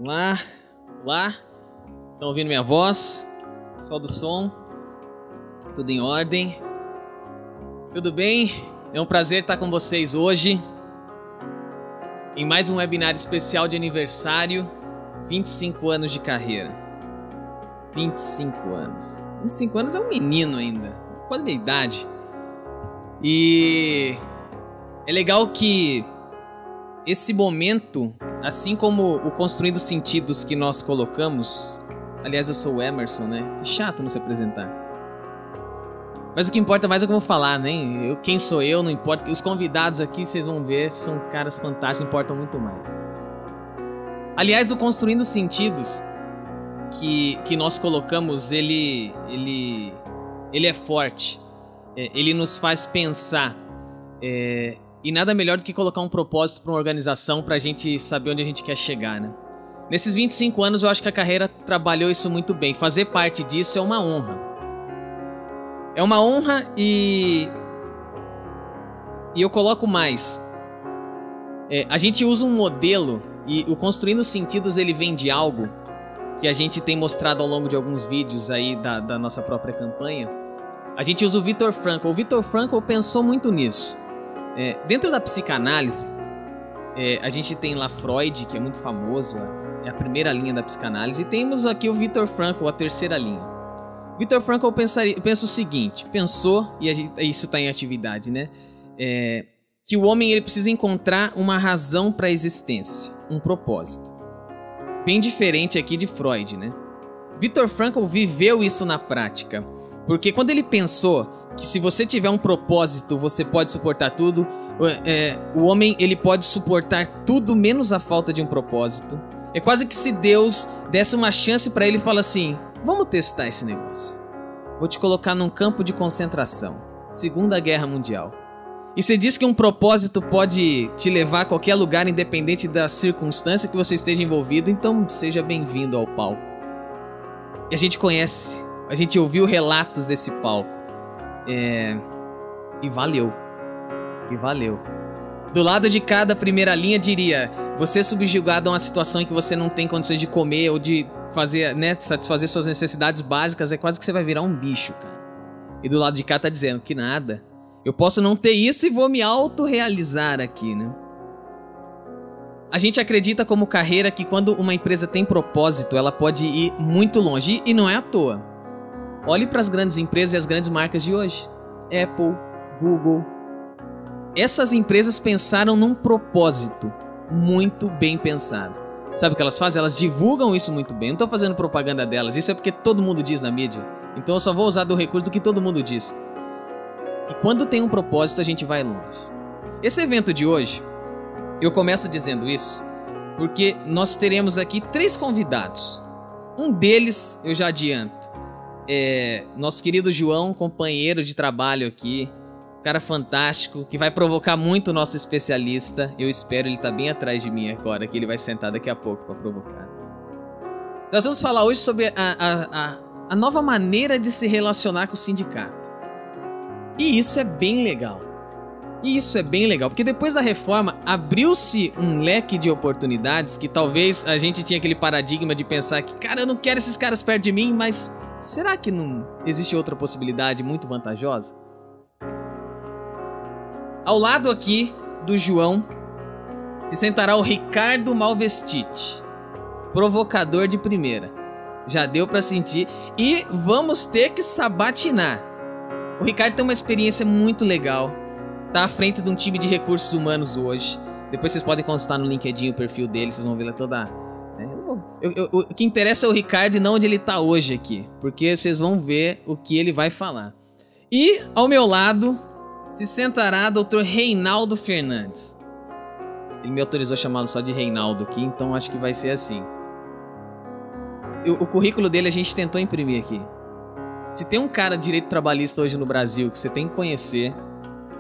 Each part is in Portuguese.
Olá, olá, estão ouvindo minha voz? Pessoal do som, tudo em ordem? Tudo bem? É um prazer estar com vocês hoje em mais um webinar especial de aniversário, 25 anos de carreira. 25 anos. 25 anos é um menino ainda, qual é a idade? E é legal que esse momento, assim como o Construindo Sentidos que nós colocamos... Aliás, eu sou o Emerson, né? Que chato não se apresentar. Mas o que importa mais é o que eu vou falar, né? Quem sou eu, não importa. Os convidados aqui, vocês vão ver, são caras fantásticos, importam muito mais. Aliás, o Construindo Sentidos que nós colocamos, ele é forte. Ele nos faz pensar. E nada melhor do que colocar um propósito para uma organização para a gente saber onde a gente quer chegar, né? Nesses 25 anos eu acho que a carreira trabalhou isso muito bem. Fazer parte disso é uma honra. É uma honra e eu coloco mais. A gente usa um modelo e o Construindo Sentidos ele vem de algo que a gente tem mostrado ao longo de alguns vídeos aí da nossa própria campanha. A gente usa o Viktor Frankl. O Viktor Frankl pensou muito nisso. Dentro da psicanálise, a gente tem lá Freud, que é muito famoso, é a primeira linha da psicanálise, e temos aqui o Viktor Frankl, a terceira linha. Viktor Frankl pensa o seguinte, pensou, e isso está em atividade, né? Que o homem ele precisa encontrar uma razão para a existência, um propósito. Bem diferente aqui de Freud, né? Viktor Frankl viveu isso na prática, porque quando ele pensou que se você tiver um propósito, você pode suportar tudo. O homem ele pode suportar tudo menos a falta de um propósito. É quase que se Deus desse uma chance para ele e fala assim: vamos testar esse negócio. Vou te colocar num campo de concentração. Segunda Guerra Mundial. E você diz que um propósito pode te levar a qualquer lugar, independente da circunstância que você esteja envolvido, então seja bem-vindo ao palco. E a gente conhece, a gente ouviu relatos desse palco. E valeu. Do lado de cada primeira linha diria: você é subjugado a uma situação em que você não tem condições de comer ou de fazer, né, satisfazer suas necessidades básicas, é quase que você vai virar um bicho, cara. E do lado de cá tá dizendo que nada. Eu posso não ter isso e vou me autorrealizar aqui, né? A gente acredita como carreira que quando uma empresa tem propósito, ela pode ir muito longe. E não é à toa. Olhe para as grandes empresas e as grandes marcas de hoje. Apple, Google. Essas empresas pensaram num propósito muito bem pensado. Sabe o que elas fazem? Elas divulgam isso muito bem. Não estou fazendo propaganda delas. Isso é porque todo mundo diz na mídia. Então eu só vou usar do recurso do que todo mundo diz. E quando tem um propósito, a gente vai longe. Esse evento de hoje, eu começo dizendo isso porque nós teremos aqui 3 convidados. Um deles, eu já adianto, nosso querido João, companheiro de trabalho aqui, cara fantástico, que vai provocar muito o nosso especialista. Eu espero, ele tá bem atrás de mim agora, que ele vai sentar daqui a pouco para provocar. Nós vamos falar hoje sobre a nova maneira de se relacionar com o sindicato. E isso é bem legal. Porque depois da reforma abriu-se um leque de oportunidades que talvez a gente tinha aquele paradigma de pensar que, cara, eu não quero esses caras perto de mim, mas será que não existe outra possibilidade muito vantajosa? Ao lado aqui do João se sentará o Ricardo Malvestite, provocador de primeira. Já deu pra sentir. E vamos ter que sabatinar. O Ricardo tem uma experiência muito legal. Tá à frente de um time de recursos humanos hoje. Depois vocês podem consultar no LinkedIn o perfil dele, vocês vão ver lá toda... O que interessa é o Ricardo e não onde ele tá hoje aqui, porque vocês vão ver o que ele vai falar. E ao meu lado se sentará Dr. Reinaldo Fernandes. Ele me autorizou a chamá-lo só de Reinaldo aqui, então acho que vai ser assim. O currículo dele a gente tentou imprimir aqui. Se tem um cara de direito trabalhista hoje no Brasil que você tem que conhecer,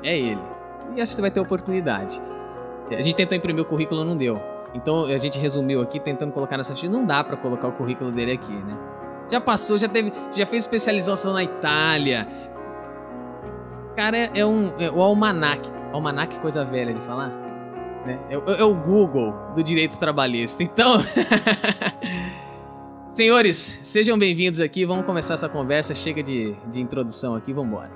é ele. E acho que você vai ter oportunidade. A gente tentou imprimir o currículo, não deu. Então a gente resumiu aqui, tentando colocar nessa ficha. Não dá pra colocar o currículo dele aqui, né? Já passou, já fez especialização na Itália. O cara é o almanac. Almanac é coisa velha de falar. né? É o Google do direito trabalhista. Então, senhores, sejam bem-vindos aqui. Vamos começar essa conversa. Chega de introdução aqui, vamos embora.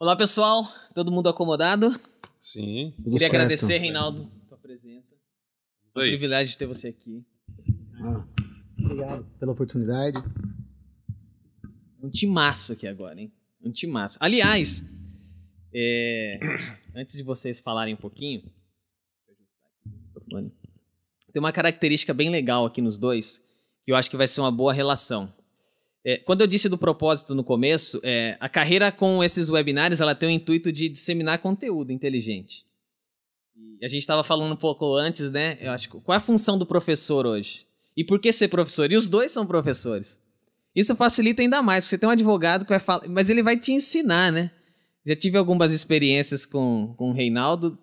Olá, pessoal. Todo mundo acomodado? Sim. Queria agradecer, Reinaldo, tua presença. É um privilégio de ter você aqui. Obrigado pela oportunidade. Um timaço aqui agora, hein? Um timaço. Aliás, antes de vocês falarem um pouquinho, tem uma característica bem legal aqui nos dois, que eu acho que vai ser uma boa relação. Quando eu disse do propósito no começo, a carreira com esses webinários, ela tem o intuito de disseminar conteúdo inteligente. E a gente estava falando um pouco antes, né? Eu acho, qual é a função do professor hoje? E por que ser professor? E os dois são professores. Isso facilita ainda mais, porque você tem um advogado que vai falar, mas ele vai te ensinar, né? Já tive algumas experiências com o Reinaldo,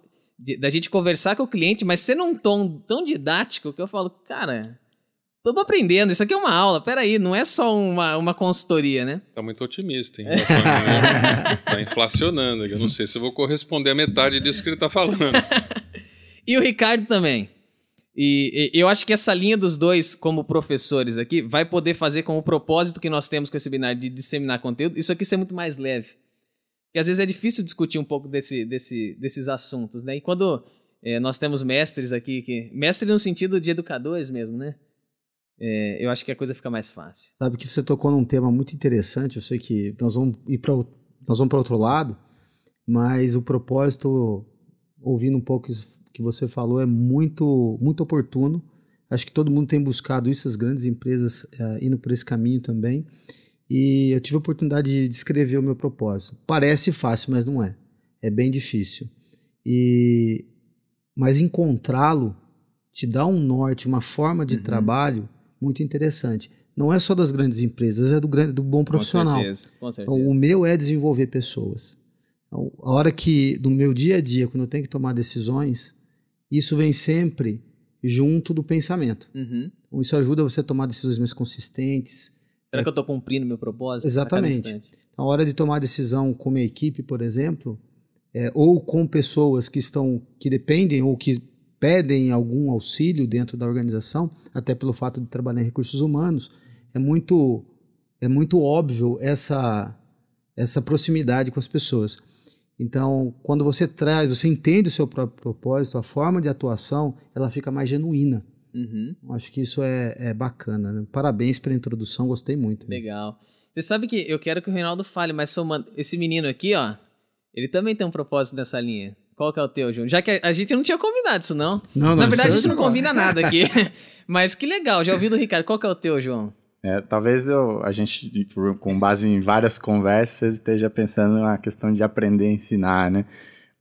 da gente conversar com o cliente, mas ser num tom tão didático que eu falo, cara, tô aprendendo, isso aqui é uma aula, peraí, não é só uma consultoria, né? Tá muito otimista em relação a mim. Tá inflacionando, eu não sei se eu vou corresponder a metade disso que ele tá falando. E o Ricardo também. E eu acho que essa linha dos dois, como professores aqui, vai poder fazer com o propósito que nós temos com esse webinar de disseminar conteúdo, isso aqui ser muito mais leve. Porque às vezes é difícil discutir um pouco desses assuntos, né? E quando nós temos mestres aqui, mestre no sentido de educadores mesmo, né? Eu acho que a coisa fica mais fácil. Sabe que você tocou num tema muito interessante, eu sei que nós vamos para outro lado, mas o propósito, ouvindo um pouco isso que você falou, é muito, muito oportuno. Acho que todo mundo tem buscado isso, as grandes empresas indo por esse caminho também. E eu tive a oportunidade de descrever o meu propósito. Parece fácil, mas não é. É bem difícil. Mas encontrá-lo te dá um norte, uma forma de trabalho muito interessante. Não é só das grandes empresas, é do bom profissional. Com certeza. Então, o meu é desenvolver pessoas. Então, a hora que, no meu dia a dia, quando eu tenho que tomar decisões, isso vem sempre junto do pensamento. Então, isso ajuda você a tomar decisões mais consistentes. Será que eu estou cumprindo meu propósito? Exatamente. Então, a hora de tomar decisão com uma equipe, por exemplo, ou com pessoas que dependem ou que pedem algum auxílio dentro da organização, até pelo fato de trabalhar em recursos humanos, é muito óbvio essa proximidade com as pessoas. Então, quando você entende o seu próprio propósito, a forma de atuação, ela fica mais genuína. Acho que isso é bacana, né? Parabéns pela introdução, gostei muito. Legal. Você sabe que eu quero que o Reinaldo fale, mas esse menino aqui, ó, ele também tem um propósito nessa linha. Qual que é o teu, João? Já que a gente não tinha combinado isso, não? Não, na verdade, a gente não combina nada aqui. Mas que legal, já ouvi do Ricardo. Qual que é o teu, João? Talvez a gente, com base em várias conversas, esteja pensando na questão de aprender a ensinar, né?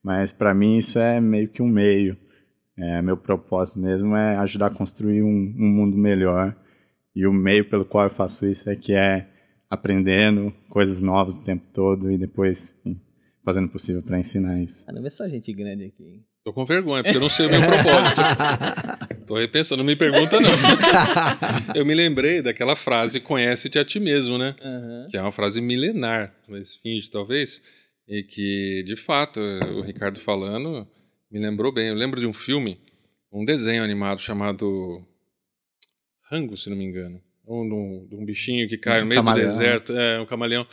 Mas para mim isso é meio que um meio. Meu propósito mesmo é ajudar a construir um mundo melhor. E o meio pelo qual eu faço isso é aprendendo coisas novas o tempo todo e depois fazendo o possível para ensinar isso. Não é só gente grande aqui, hein? Tô com vergonha, porque eu não sei o meu propósito. Tô repensando, não me pergunta não. Eu me lembrei daquela frase, conhece-te a ti mesmo, né? Que é uma frase milenar, mas finge talvez, e que, de fato, o Ricardo falando, me lembrou bem. Eu lembro de um filme, um desenho animado chamado Rango, se não me engano. De um bichinho que cai no meio do deserto, um camaleão.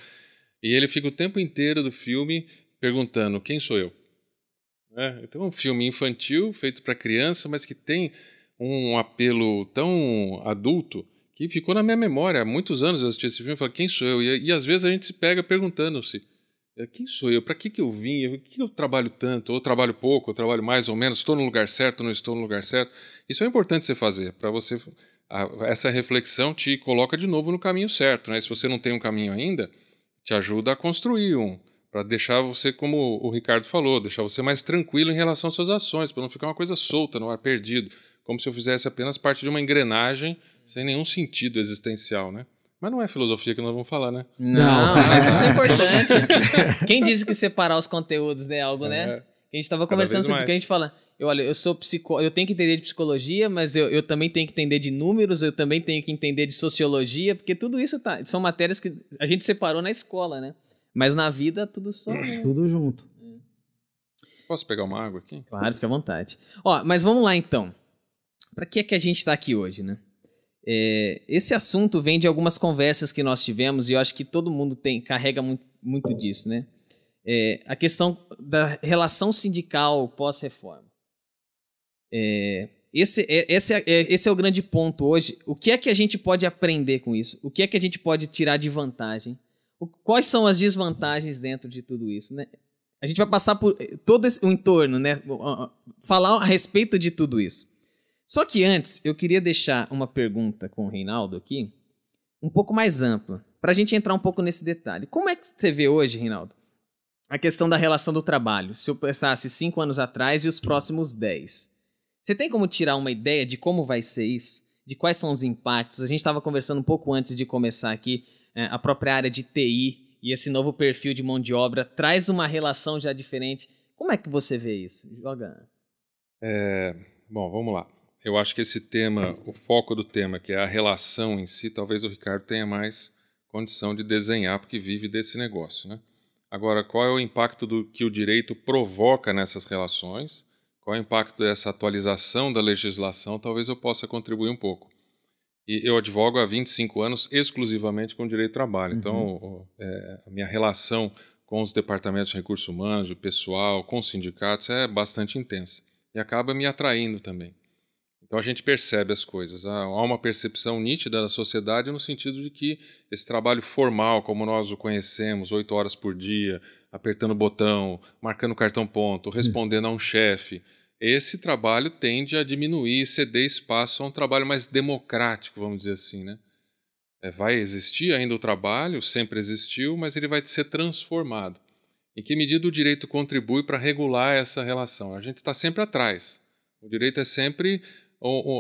E ele fica o tempo inteiro do filme perguntando, quem sou eu? Então é um filme infantil, feito para criança, mas que tem um apelo tão adulto que ficou na minha memória. Há muitos anos eu assisti esse filme e falei, quem sou eu? E às vezes a gente se pega perguntando-se, quem sou eu? Para que eu vim? Por que eu trabalho tanto? Ou trabalho pouco? Ou trabalho mais ou menos? Estou no lugar certo? Não estou no lugar certo? Isso é importante você fazer, para você... Essa reflexão te coloca de novo no caminho certo, né? Se você não tem um caminho ainda, te ajuda a construir um, para deixar você, como o Ricardo falou, deixar você mais tranquilo em relação às suas ações, para não ficar uma coisa solta no ar, perdido, como se eu fizesse apenas parte de uma engrenagem sem nenhum sentido existencial, né? Mas não é filosofia que nós vamos falar, né? Não, mas isso é importante. Quem disse que separar os conteúdos é algo, né? A gente estava conversando sobre o que a gente fala. Eu sou psicólogo, eu tenho que entender de psicologia, mas eu também tenho que entender de números, eu também tenho que entender de sociologia, porque tudo isso são matérias que a gente separou na escola, né? Mas na vida, tudo só... Né? Tudo junto. Posso pegar uma água aqui? Claro, fica à vontade. Ó, mas vamos lá, então. Para que é que a gente está aqui hoje, né? Esse assunto vem de algumas conversas que nós tivemos e eu acho que todo mundo carrega muito disso, né? A questão da relação sindical pós-reforma. Esse é o grande ponto hoje. O que é que a gente pode aprender com isso? O que é que a gente pode tirar de vantagem? Quais são as desvantagens dentro de tudo isso, né? A gente vai passar por todo o entorno, né? Falar a respeito de tudo isso. Só que antes, eu queria deixar uma pergunta com o Reinaldo aqui, um pouco mais ampla, para a gente entrar um pouco nesse detalhe. Como é que você vê hoje, Reinaldo, a questão da relação do trabalho? Se eu pensasse 5 anos atrás e os próximos 10. Você tem como tirar uma ideia de como vai ser isso? De quais são os impactos? A gente estava conversando um pouco antes de começar aqui, a própria área de TI e esse novo perfil de mão de obra traz uma relação já diferente. Como é que você vê isso? Joga. Bom, vamos lá. Eu acho que esse tema, o foco do tema, que é a relação em si, talvez o Ricardo tenha mais condição de desenhar, porque vive desse negócio, né? Agora, qual é o impacto que o direito provoca nessas relações? Qual é o impacto dessa atualização da legislação? Talvez eu possa contribuir um pouco. E eu advogo há 25 anos exclusivamente com direito do trabalho. Então, a minha relação com os departamentos de recursos humanos, o pessoal, com os sindicatos é bastante intensa. E acaba me atraindo também. Então a gente percebe as coisas. Há uma percepção nítida da sociedade no sentido de que esse trabalho formal, como nós o conhecemos, 8 horas por dia, apertando o botão, marcando cartão ponto, respondendo a um chefe, esse trabalho tende a diminuir, ceder espaço a um trabalho mais democrático, vamos dizer assim, né? Vai existir ainda o trabalho, sempre existiu, mas ele vai ser transformado. Em que medida o direito contribui para regular essa relação? A gente está sempre atrás. O direito é sempre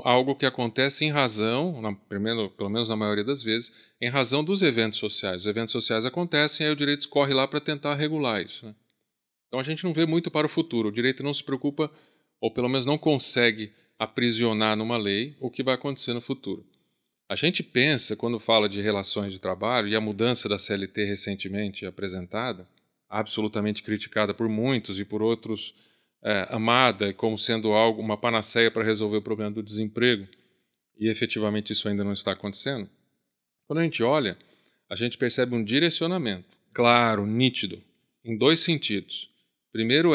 algo que acontece em razão, pelo menos na maioria das vezes, em razão dos eventos sociais. Os eventos sociais acontecem e aí o direito corre lá para tentar regular isso, né? Então a gente não vê muito para o futuro. O direito não se preocupa, ou pelo menos não consegue aprisionar numa lei o que vai acontecer no futuro. A gente pensa, quando fala de relações de trabalho, e a mudança da CLT recentemente apresentada, absolutamente criticada por muitos e por outros amada como sendo uma panaceia para resolver o problema do desemprego, e efetivamente isso ainda não está acontecendo. Quando a gente olha, a gente percebe um direcionamento claro, nítido, em 2 sentidos. Primeiro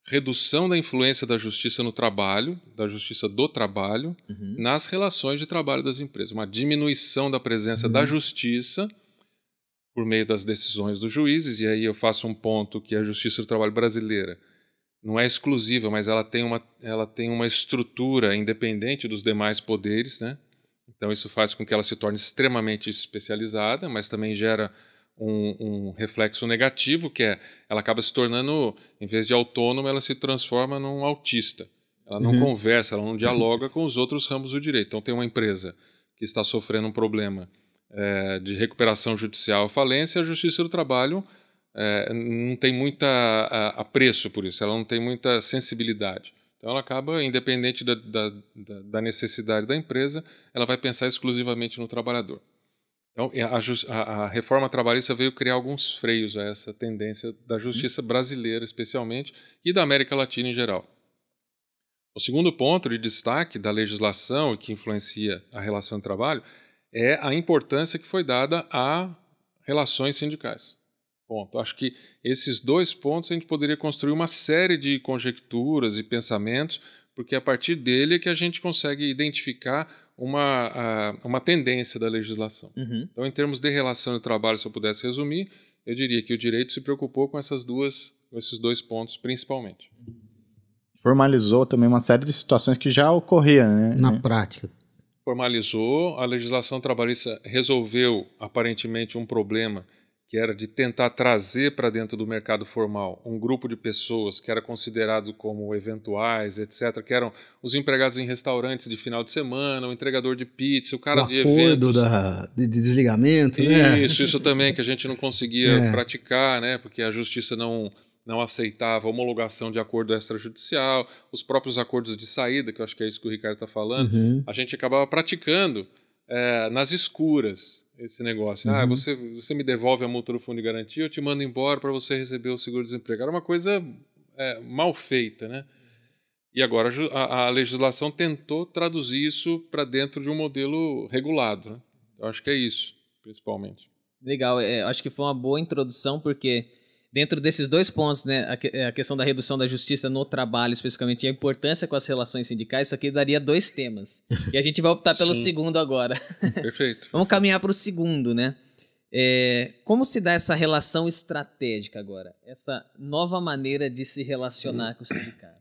redução da influência da justiça no trabalho, da justiça do trabalho, nas relações de trabalho das empresas. Uma diminuição da presença da justiça por meio das decisões dos juízes, e aí eu faço um ponto que a justiça do trabalho brasileira não é exclusiva, mas ela tem uma estrutura independente dos demais poderes, né? Então isso faz com que ela se torne extremamente especializada, mas também gera um reflexo negativo, que ela acaba se tornando, em vez de autônoma, ela se transforma num autista. Ela não conversa, ela não dialoga com os outros ramos do direito. Então tem uma empresa que está sofrendo um problema de recuperação judicial à falência, a Justiça do Trabalho não tem muita apreço por isso, ela não tem muita sensibilidade. Então ela acaba, independente da necessidade da empresa, ela vai pensar exclusivamente no trabalhador. Então a reforma trabalhista veio criar alguns freios a essa tendência da justiça brasileira, especialmente, e da América Latina em geral. O segundo ponto de destaque da legislação e que influencia a relação de trabalho é a importância que foi dada a relações sindicais. Ponto. Acho que esses 2 pontos a gente poderia construir uma série de conjecturas e pensamentos, porque a partir dele é que a gente consegue identificar uma tendência da legislação. Então, em termos de relação de trabalho, se eu pudesse resumir, eu diria que o direito se preocupou com esses 2 pontos, principalmente. Formalizou também uma série de situações que já ocorriam, né? Na prática. Formalizou, a legislação trabalhista resolveu, aparentemente, um problema que era de tentar trazer para dentro do mercado formal um grupo de pessoas que era considerado como eventuais, etc., que eram os empregados em restaurantes de final de semana, o entregador de pizza, o cara de eventos. De desligamento, né? Isso também, que a gente não conseguia praticar, né? Porque a justiça não aceitava a homologação de acordo extrajudicial, os próprios acordos de saída, que eu acho que é isso que o Ricardo está falando, a gente acabava praticando nas escuras. esse negócio. Ah, você me devolve a multa do fundo de garantia, eu te mando embora para você receber o seguro-desemprego. Era uma coisa mal feita, né? E agora a legislação tentou traduzir isso para dentro de um modelo regulado, né? Eu acho que é isso, principalmente. Legal, acho que foi uma boa introdução, porque dentro desses dois pontos, né, a questão da redução da justiça no trabalho, especificamente, e a importância com as relações sindicais, isso aqui daria 2 temas. E a gente vai optar pelo segundo agora. Perfeito. Vamos caminhar para o segundo, né? Como se dá essa relação estratégica agora? Essa nova maneira de se relacionar com o sindicato?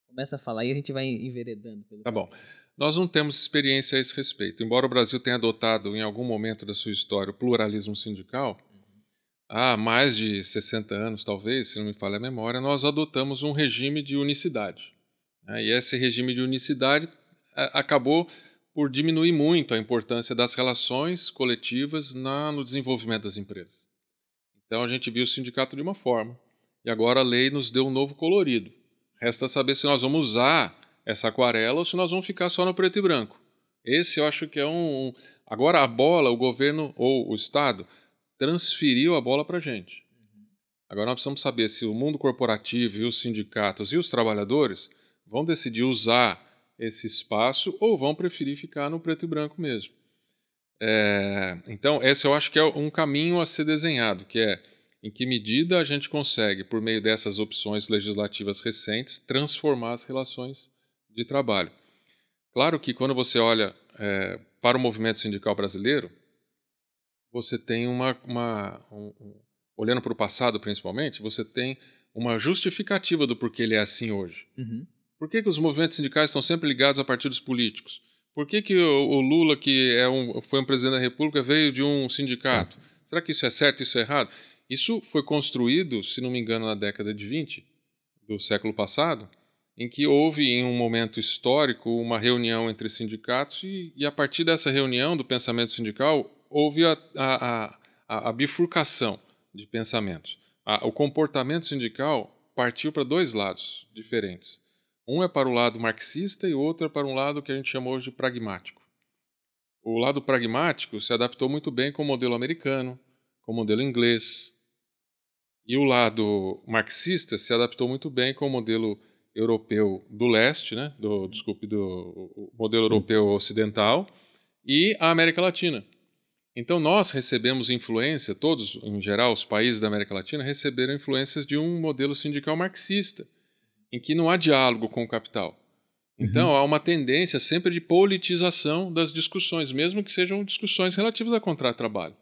Começa a falar e a gente vai enveredando. Tá bom. Nós não temos experiência a esse respeito. Embora o Brasil tenha adotado, em algum momento da sua história, o pluralismo sindical, há mais de 60 anos, talvez, se não me falha a memória, nós adotamos um regime de unicidade. E esse regime de unicidade acabou por diminuir muito a importância das relações coletivas no desenvolvimento das empresas. Então a gente viu o sindicato de uma forma, e agora a lei nos deu um novo colorido. Resta saber se nós vamos usar essa aquarela ou se nós vamos ficar só no preto e branco. Esse eu acho que é Agora a bola, o governo ou o Estado transferiu a bola para a gente. Agora nós precisamos saber se o mundo corporativo e os sindicatos e os trabalhadores vão decidir usar esse espaço ou vão preferir ficar no preto e branco mesmo. Então esse eu acho que é um caminho a ser desenhado, que é em que medida a gente consegue, por meio dessas opções legislativas recentes, transformar as relações de trabalho. Claro que quando você olha para o movimento sindical brasileiro, você tem olhando para o passado principalmente, você tem uma justificativa do porquê ele é assim hoje. Por que os movimentos sindicais estão sempre ligados a partidos políticos? Por que o Lula, que foi um presidente da República, veio de um sindicato? Será que isso é certo e isso é errado? Isso foi construído, se não me engano, na década de 20 do século passado, em que houve, em um momento histórico, uma reunião entre sindicatos e a partir dessa reunião do pensamento sindical, houve a bifurcação de pensamentos. O comportamento sindical partiu para 2 lados diferentes. Um é para o lado marxista e o outro é para um lado que a gente chama hoje de pragmático. O lado pragmático se adaptou muito bem com o modelo americano, com o modelo inglês. E o lado marxista se adaptou muito bem com o modelo europeu do leste, né? do modelo europeu ocidental e a América Latina. Então nós recebemos influência, todos, em geral, os países da América Latina receberam influências de um modelo sindical marxista, em que não há diálogo com o capital. Então há uma tendência sempre de politização das discussões, mesmo que sejam discussões relativas a contrato de trabalho.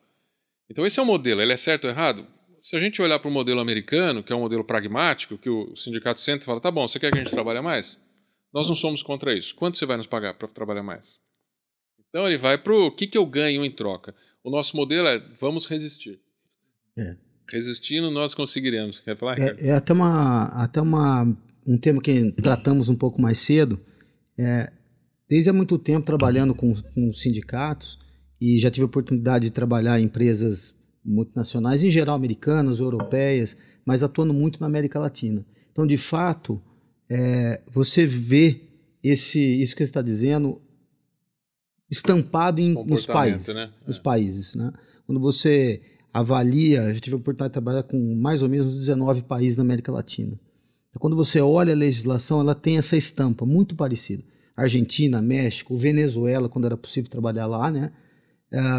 Então esse é o modelo, ele é certo ou errado? Se a gente olhar para o modelo americano, que é um modelo pragmático, que o sindicato senta e fala, tá bom, você quer que a gente trabalhe mais? Nós não somos contra isso. Quanto você vai nos pagar para trabalhar mais? Então ele vai para o que eu ganho em troca. O nosso modelo é, vamos resistir. Resistindo, nós conseguiremos. Quer falar? Até um tema que tratamos um pouco mais cedo. Desde há muito tempo trabalhando com sindicatos, e já tive a oportunidade de trabalhar em empresas multinacionais, em geral americanas, europeias, mas atuando muito na América Latina. Então, de fato, você vê isso que você está dizendo estampado nos países. Né? Nos países, né? Quando você avalia, eu já tive a oportunidade de trabalhar com mais ou menos 19 países na América Latina. Então, quando você olha a legislação, ela tem essa estampa muito parecida. Argentina, México, Venezuela, quando era possível trabalhar lá, né?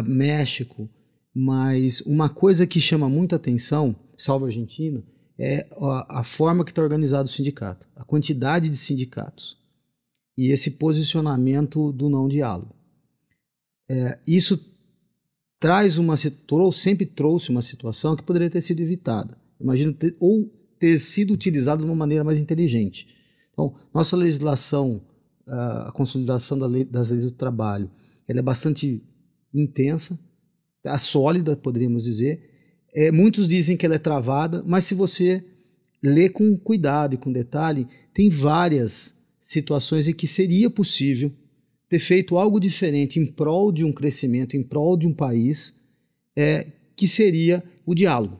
México. Mas uma coisa que chama muita atenção, salvo a Argentina, é a forma que está organizado o sindicato, a quantidade de sindicatos e esse posicionamento do não diálogo. Isso sempre trouxe uma situação que poderia ter sido evitada. Imagino ter sido utilizado de uma maneira mais inteligente. Então, nossa legislação, a consolidação das leis do trabalho, ela é bastante intensa, sólida, poderíamos dizer. Muitos dizem que ela é travada, mas se você lê com cuidado e com detalhe, tem várias situações em que seria possível ter feito algo diferente em prol de um crescimento, em prol de um país, que seria o diálogo.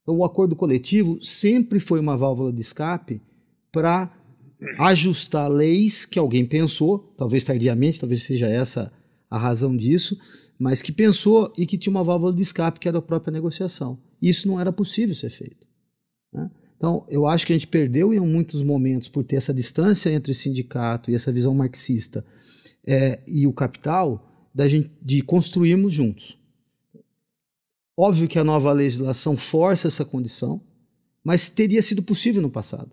Então, o acordo coletivo sempre foi uma válvula de escape para ajustar leis que alguém pensou, talvez tardiamente, talvez seja essa a razão disso, mas que pensou e que tinha uma válvula de escape, que era a própria negociação. Isso não era possível ser feito, né? Então, eu acho que a gente perdeu em muitos momentos por ter essa distância entre o sindicato e essa visão marxista e o capital, de construirmos juntos. Óbvio que a nova legislação força essa condição, mas teria sido possível no passado,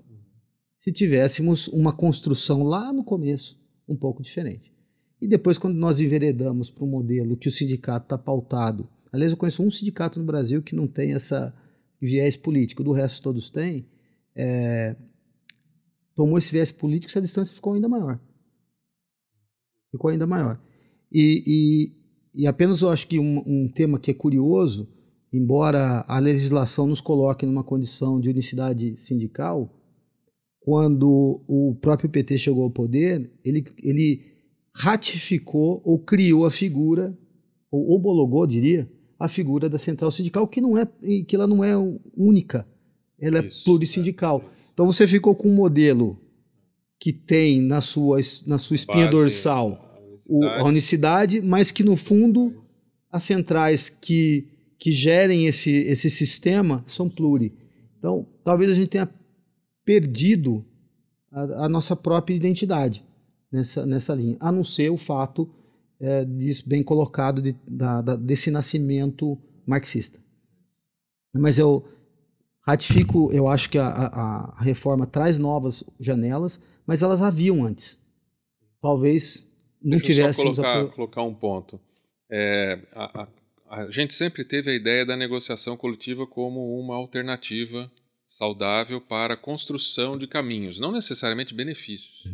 se tivéssemos uma construção lá no começo um pouco diferente. E depois, quando nós enveredamos para um modelo que o sindicato está pautado, aliás, eu conheço um sindicato no Brasil que não tem essa viés político, do resto todos têm, tomou esse viés político, essa distância ficou ainda maior. Ficou ainda maior. E apenas eu acho que um tema que é curioso, embora a legislação nos coloque numa condição de unicidade sindical, quando o próprio PT chegou ao poder, ele ratificou ou criou a figura, ou homologou, diria, a figura da central sindical, que ela não é única, ela é plurissindical. Então você ficou com um modelo que tem na sua espinha dorsal a unicidade, mas que no fundo as centrais que gerem esse sistema são pluri. Então talvez a gente tenha perdido a nossa própria identidade nessa linha, a não ser o fato disso bem colocado desse nascimento marxista. Mas eu ratifico, eu acho que a reforma traz novas janelas, mas elas haviam antes. Talvez não tivéssemos... Deixa eu só colocar um ponto. A gente sempre teve a ideia da negociação coletiva como uma alternativa saudável para a construção de caminhos, não necessariamente benefícios.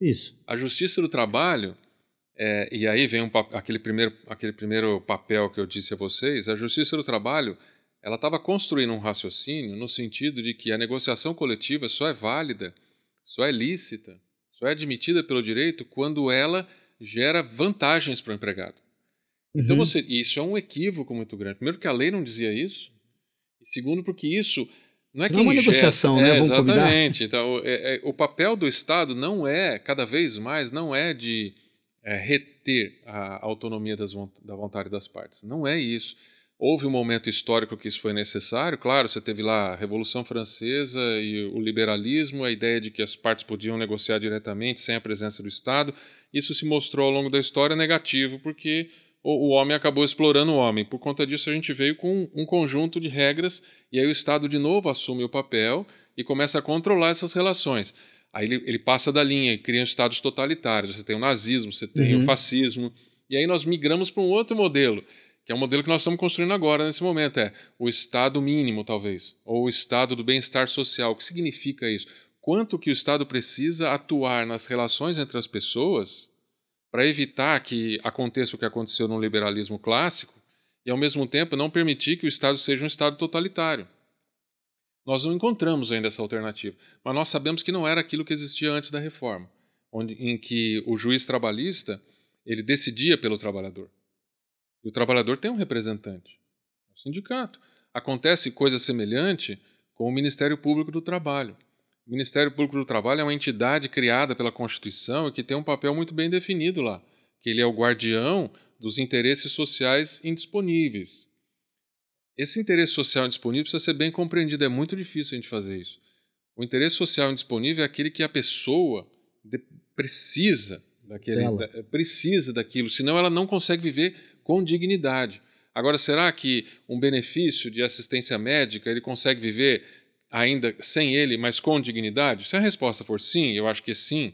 Isso. A Justiça do Trabalho, e aí vem aquele primeiro papel que eu disse a vocês, a Justiça do Trabalho, ela estava construindo um raciocínio no sentido de que a negociação coletiva só é válida, só é lícita, só é admitida pelo direito quando ela gera vantagens para o empregado. Então isso é um equívoco muito grande. Primeiro, que a lei não dizia isso, e segundo, porque isso não é que uma negociação, né? Vamos combinar. Exatamente. Então, o papel do Estado não é, cada vez mais, não é de reter a autonomia da vontade das partes. Não é isso. Houve um momento histórico que isso foi necessário. Claro, você teve lá a Revolução Francesa e o liberalismo, a ideia de que as partes podiam negociar diretamente, sem a presença do Estado. Isso se mostrou ao longo da história negativo, porque o homem acabou explorando o homem. Por conta disso, a gente veio com um conjunto de regras, e aí o Estado de novo assume o papel e começa a controlar essas relações. Aí ele passa da linha e cria estados totalitários. Você tem o nazismo, você tem o fascismo, e aí nós migramos para um outro modelo, que é um modelo que nós estamos construindo agora, nesse momento, o Estado mínimo, talvez, ou o Estado do bem-estar social. O que significa isso? Quanto que o Estado precisa atuar nas relações entre as pessoas para evitar que aconteça o que aconteceu no liberalismo clássico e, ao mesmo tempo, não permitir que o Estado seja um Estado totalitário. Nós não encontramos ainda essa alternativa, mas nós sabemos que não era aquilo que existia antes da reforma, em que o juiz trabalhista ele decidia pelo trabalhador. E o trabalhador tem um representante, o sindicato. Acontece coisa semelhante com o Ministério Público do Trabalho. O Ministério Público do Trabalho é uma entidade criada pela Constituição e que tem um papel muito bem definido lá, que ele é o guardião dos interesses sociais indisponíveis. Esse interesse social indisponível precisa ser bem compreendido, é muito difícil a gente fazer isso. O interesse social indisponível é aquele que a pessoa precisa daquilo, senão ela não consegue viver com dignidade. Agora, será que um benefício de assistência médica ele consegue viver ainda sem ele, mas com dignidade? Se a resposta for sim, eu acho que sim,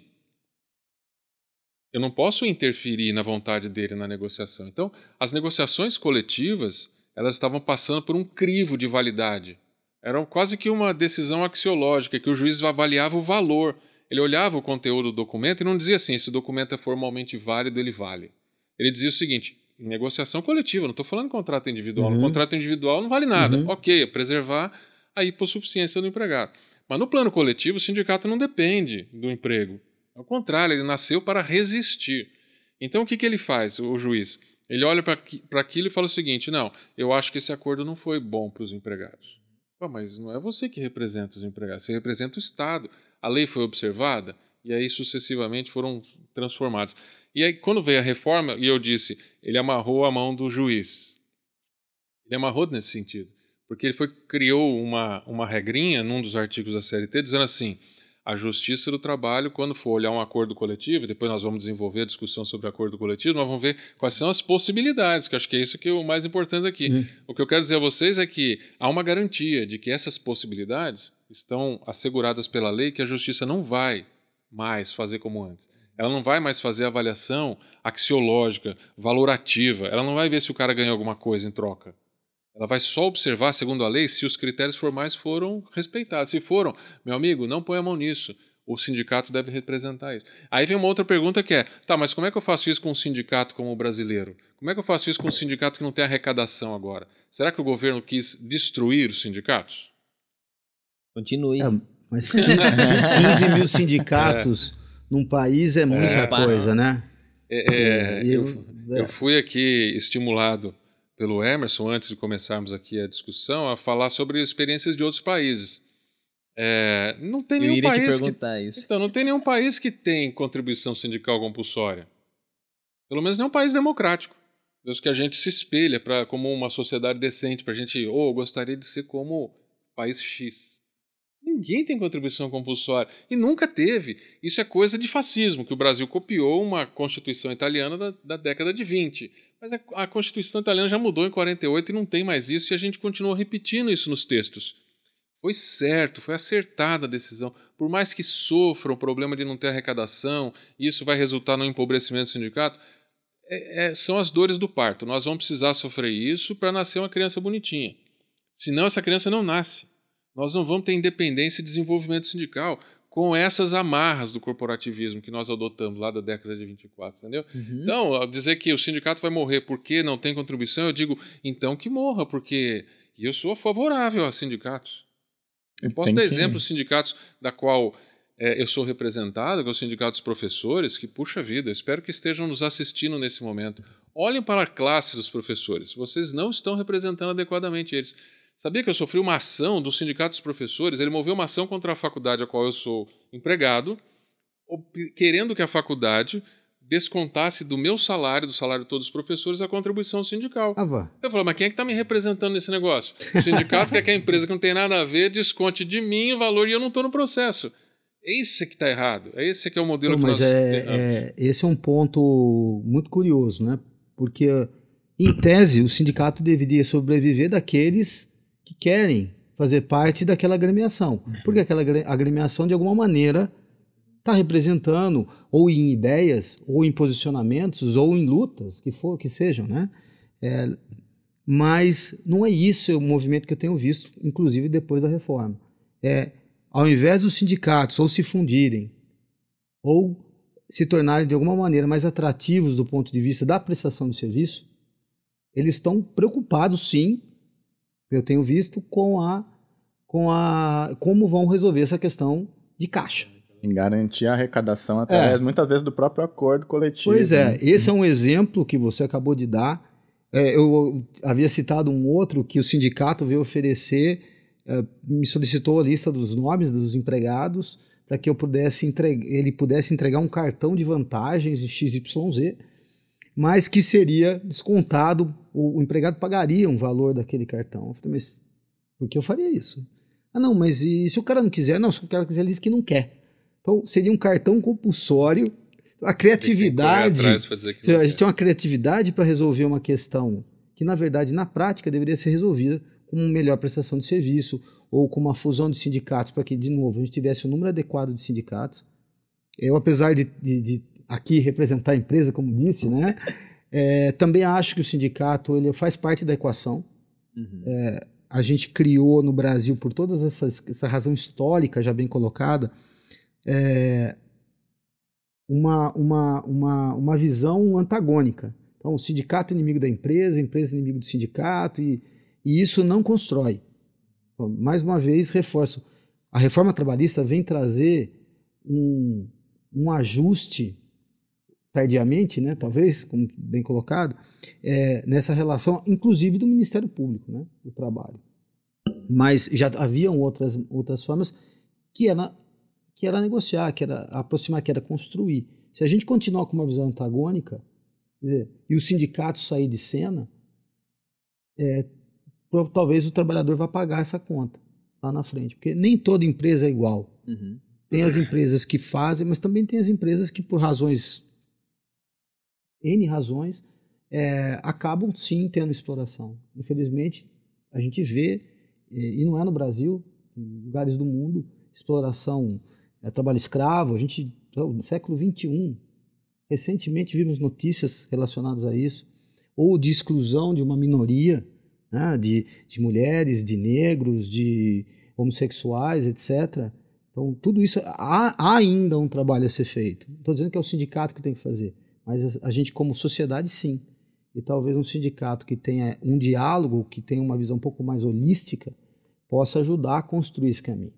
eu não posso interferir na vontade dele na negociação. Então, as negociações coletivas, elas estavam passando por um crivo de validade. Era quase que uma decisão axiológica, que o juiz avaliava o valor. Ele olhava o conteúdo do documento e não dizia assim, esse documento é formalmente válido, ele vale. Ele dizia o seguinte, em negociação coletiva, não estou falando de contrato individual. No contrato individual não vale nada. Ok, é preservar a hipossuficiência do empregado. Mas no plano coletivo, o sindicato não depende do emprego. Ao contrário, ele nasceu para resistir. Então, o que ele faz, o juiz? Ele olha para aquilo e fala o seguinte, não, eu acho que esse acordo não foi bom para os empregados. Pô, mas não é você que representa os empregados, você representa o Estado. A lei foi observada? e aí sucessivamente foram transformados. E aí quando veio a reforma, e eu disse, ele amarrou a mão do juiz. Ele amarrou nesse sentido, porque ele criou uma regrinha num dos artigos da CLT dizendo assim, a Justiça do Trabalho, quando for olhar um acordo coletivo, depois nós vamos desenvolver a discussão sobre acordo coletivo, nós vamos ver quais são as possibilidades, que eu acho que é isso que é o mais importante aqui. O que eu quero dizer a vocês é que há uma garantia de que essas possibilidades estão asseguradas pela lei, que a Justiça não vai mais fazer como antes. Ela não vai mais fazer avaliação axiológica, valorativa, ela não vai ver se o cara ganhou alguma coisa em troca. Ela vai só observar, segundo a lei, se os critérios formais foram respeitados. Se foram, meu amigo, não põe a mão nisso. O sindicato deve representar isso. Aí vem uma outra pergunta que é, tá, mas como é que eu faço isso com um sindicato como o brasileiro? Como é que eu faço isso com um sindicato que não tem arrecadação agora? Será que o governo quis destruir os sindicatos? Continue. Mas 15 mil sindicatos num país é muita coisa, né? Eu fui aqui estimulado pelo Emerson, antes de começarmos aqui a discussão, a falar sobre experiências de outros países. Não tem nenhum país Então, não tem nenhum país que tem contribuição sindical compulsória. Pelo menos nenhum país democrático. Desde que a gente se espelha como uma sociedade decente, para a gente, eu gostaria de ser como país X. Ninguém tem contribuição compulsória. E nunca teve. Isso é coisa de fascismo, que o Brasil copiou uma Constituição italiana da década de 20. Mas a Constituição italiana já mudou em 48 e não tem mais isso, e a gente continua repetindo isso nos textos. Foi certo, foi acertada a decisão. Por mais que sofra o problema de não ter arrecadação, e isso vai resultar no empobrecimento do sindicato, são as dores do parto. Nós vamos precisar sofrer isso para nascer uma criança bonitinha. Senão essa criança não nasce. Nós não vamos ter independência e desenvolvimento sindical com essas amarras do corporativismo que nós adotamos lá da década de 24, entendeu? Então, ao dizer que o sindicato vai morrer porque não tem contribuição, eu digo, então que morra, porque eu sou favorável a sindicatos. Eu posso dar exemplos de sindicatos da qual eu sou representado, que é o sindicato dos professores, que, puxa vida, eu espero que estejam nos assistindo nesse momento. Olhem para a classe dos professores, vocês não estão representando adequadamente eles. Sabia que eu sofri uma ação do Sindicato dos Professores? Ele moveu uma ação contra a faculdade a qual eu sou empregado, querendo que a faculdade descontasse do meu salário, do salário de todos os professores, a contribuição sindical. Eu falei, mas quem é que está me representando nesse negócio? O sindicato quer que a empresa que não tem nada a ver desconte de mim o valor e eu não estou no processo. Esse que está errado. Esse que é o modelo que nós... Esse é um ponto muito curioso, né? Porque, em tese, o sindicato deveria sobreviver daqueles que querem fazer parte daquela agremiação. Porque aquela agremiação, de alguma maneira, está representando, ou em ideias, ou em posicionamentos, ou em lutas, que sejam, né? Mas não é isso o movimento que eu tenho visto, inclusive depois da reforma. Ao invés dos sindicatos ou se fundirem, ou se tornarem de alguma maneira mais atrativos do ponto de vista da prestação de serviço, eles estão preocupados, sim, eu tenho visto, com como vão resolver essa questão de caixa. Em garantir a arrecadação através, muitas vezes, do próprio acordo coletivo. Pois é, esse é um exemplo que você acabou de dar. Eu havia citado um outro que o sindicato veio oferecer, me solicitou a lista dos nomes dos empregados para que ele pudesse entregar um cartão de vantagens de XYZ, mas que seria descontado, o empregado pagaria um valor daquele cartão. Eu falei, mas por que eu faria isso? Não, mas e se o cara não quiser? Não, se o cara quiser, ele diz que não quer. Então, seria um cartão compulsório. A criatividade, a gente tem uma criatividade para resolver uma questão que, na verdade, na prática, deveria ser resolvida com uma melhor prestação de serviço ou com uma fusão de sindicatos para que, de novo, a gente tivesse um número adequado de sindicatos. Eu, apesar de aqui representar a empresa, como disse, né, também acho que o sindicato ele faz parte da equação. A gente criou no Brasil, por toda essa razão histórica já bem colocada, uma visão antagônica. Então, o sindicato é inimigo da empresa, a empresa é inimigo do sindicato, e isso não constrói. Então, mais uma vez, reforço, a reforma trabalhista vem trazer um ajuste, tardiamente, né, talvez, como bem colocado, nessa relação, inclusive do Ministério Público, né, do Trabalho. Mas já haviam outras formas que que era negociar, que era aproximar, que era construir. Se a gente continuar com uma visão antagônica, quer dizer, e o sindicato sair de cena, talvez o trabalhador vá pagar essa conta lá na frente, porque nem toda empresa é igual. Uhum. Tem as empresas que fazem, mas também tem as empresas que por N razões, acabam sim tendo exploração. Infelizmente, a gente vê, e não é no Brasil, em lugares do mundo, exploração, trabalho escravo, no século XXI, recentemente vimos notícias relacionadas a isso, ou de exclusão de uma minoria, né, de mulheres, de negros, de homossexuais, etc. Então, tudo isso, há ainda um trabalho a ser feito. Não estou dizendo que é o sindicato que tem que fazer, mas a gente como sociedade, sim. E talvez um sindicato que tenha um diálogo, que tenha uma visão um pouco mais holística, possa ajudar a construir esse caminho.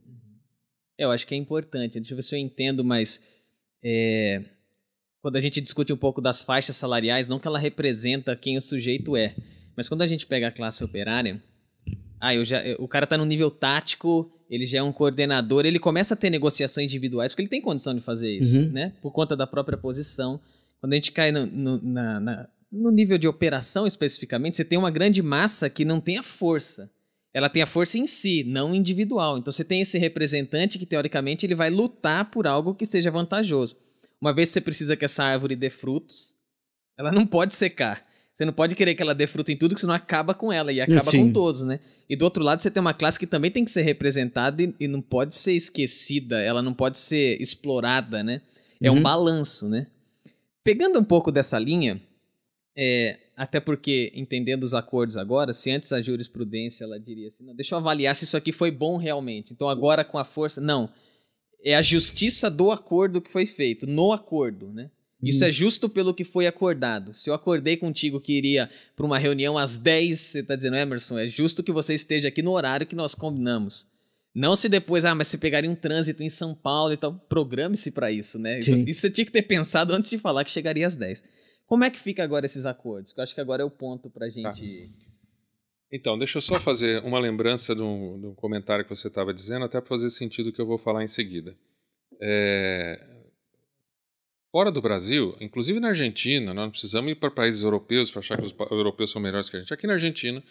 Eu acho que é importante. Deixa eu ver se eu entendo, mas quando a gente discute um pouco das faixas salariais, não que ela representa quem o sujeito é, mas quando a gente pega a classe operária, o cara está no nível tático, ele já é um coordenador, ele começa a ter negociações individuais, porque ele tem condição de fazer isso, né? Por conta da própria posição. Quando a gente cai no nível de operação especificamente, você tem uma grande massa que não tem a força. Ela tem a força em si, não individual. Então você tem esse representante que, teoricamente, ele vai lutar por algo que seja vantajoso. Uma vez que você precisa que essa árvore dê frutos, ela não pode secar. Você não pode querer que ela dê fruto em tudo, que senão acaba com ela e acaba com todos, né? E do outro lado você tem uma classe que também tem que ser representada e não pode ser esquecida, ela não pode ser explorada, né? É um balanço, né? Pegando um pouco dessa linha, até porque, entendendo os acordos agora, se antes a jurisprudência ela diria assim, não, deixa eu avaliar se isso aqui foi bom realmente. Então agora com a força... Não, é a justiça do acordo que foi feito, no acordo, né? Isso é justo pelo que foi acordado. Se eu acordei contigo que iria para uma reunião às 10, você está dizendo, Emerson, é justo que você esteja aqui no horário que nós combinamos. Não se depois, mas você pegaria um trânsito em São Paulo e tal, programe-se para isso, né? Sim. Isso você tinha que ter pensado antes de falar que chegaria às 10. Como é que fica agora esses acordos? Eu acho que agora é o ponto para a gente... Então, deixa eu só fazer uma lembrança de um comentário que você estava dizendo, até para fazer sentido que eu vou falar em seguida. Fora do Brasil, inclusive na Argentina, nós não precisamos ir para países europeus para achar que os europeus são melhores que a gente. Aqui na Argentina,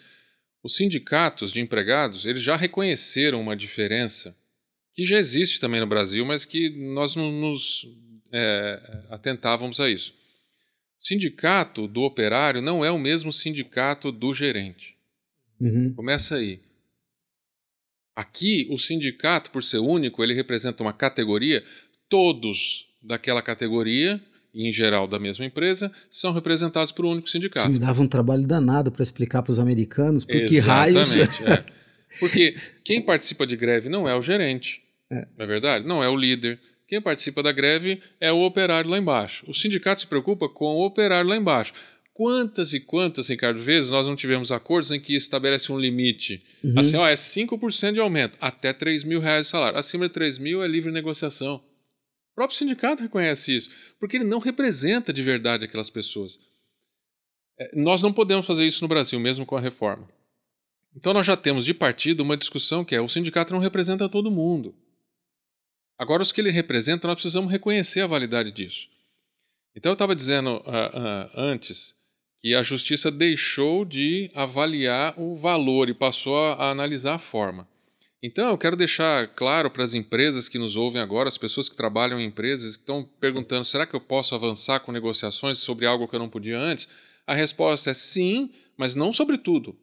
os sindicatos de empregados, eles já reconheceram uma diferença que já existe também no Brasil, mas que nós não nos atentávamos a isso. O sindicato do operário não é o mesmo sindicato do gerente. Começa aí. Aqui, o sindicato, por ser único, ele representa uma categoria, todos daquela categoria, e em geral da mesma empresa, são representados por um único sindicato. Isso me dava um trabalho danado para explicar para os americanos por que raios... Porque quem participa de greve não é o gerente, não é verdade? Não é o líder. Quem participa da greve é o operário lá embaixo. O sindicato se preocupa com o operário lá embaixo. Quantas e quantas, Ricardo, vezes nós não tivemos acordos em que estabelece um limite? Assim, é 5% de aumento, até R$3.000 de salário. Acima de 3.000 é livre negociação. O próprio sindicato reconhece isso, porque ele não representa de verdade aquelas pessoas. Nós não podemos fazer isso no Brasil, mesmo com a reforma. Então nós já temos de partida uma discussão que o sindicato não representa todo mundo. Agora, os que ele representa, nós precisamos reconhecer a validade disso. Então eu estava dizendo antes que a justiça deixou de avaliar o valor e passou a analisar a forma. Então eu quero deixar claro para as empresas que nos ouvem agora, as pessoas que trabalham em empresas que estão perguntando, será que eu posso avançar com negociações sobre algo que eu não podia antes? A resposta é sim, mas não sobre tudo.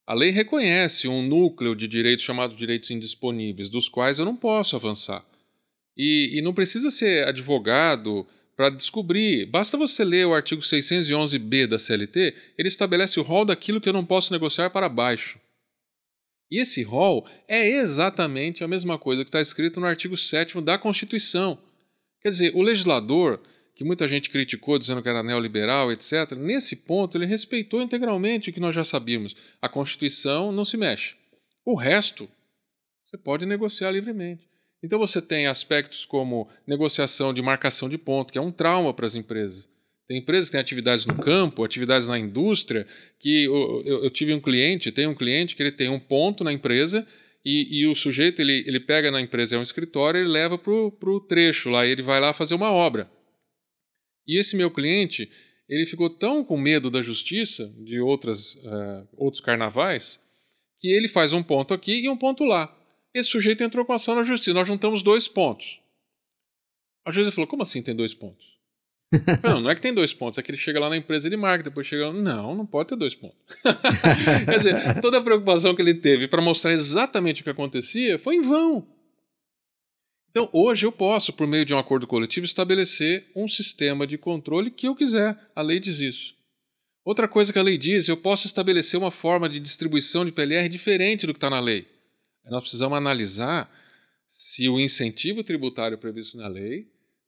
A lei reconhece um núcleo de direitos chamado direitos indisponíveis, dos quais eu não posso avançar. E não precisa ser advogado para descobrir. Basta você ler o artigo 611b da CLT, ele estabelece o rol daquilo que eu não posso negociar para baixo. E esse rol é exatamente a mesma coisa que está escrito no artigo 7º da Constituição. Quer dizer, o legislador, que muita gente criticou dizendo que era neoliberal, etc., nesse ponto ele respeitou integralmente o que nós já sabíamos. A Constituição não se mexe. O resto, você pode negociar livremente. Então você tem aspectos como negociação de marcação de ponto, que é um trauma para as empresas. Tem empresas que têm atividades no campo, atividades na indústria, que eu tenho um cliente que ele tem um ponto na empresa E o sujeito, ele pega na empresa, é um escritório, ele leva pro trecho lá, ele vai lá fazer uma obra. E esse meu cliente, ele ficou tão com medo da justiça, de outros carnavais, que ele faz um ponto aqui e um ponto lá. Esse sujeito entrou com ação na justiça, nós juntamos 2 pontos. A juíza falou, como assim tem 2 pontos? Não é que tem 2 pontos, é que ele chega lá na empresa, ele marca, depois chega lá, não pode ter 2 pontos. Quer dizer, toda a preocupação que ele teve para mostrar exatamente o que acontecia foi em vão. Então, hoje eu posso, por meio de um acordo coletivo, estabelecer um sistema de controle que eu quiser. A lei diz isso. Outra coisa que a lei diz, eu posso estabelecer uma forma de distribuição de PLR diferente do que está na lei. Nós precisamos analisar se o incentivo tributário previsto na lei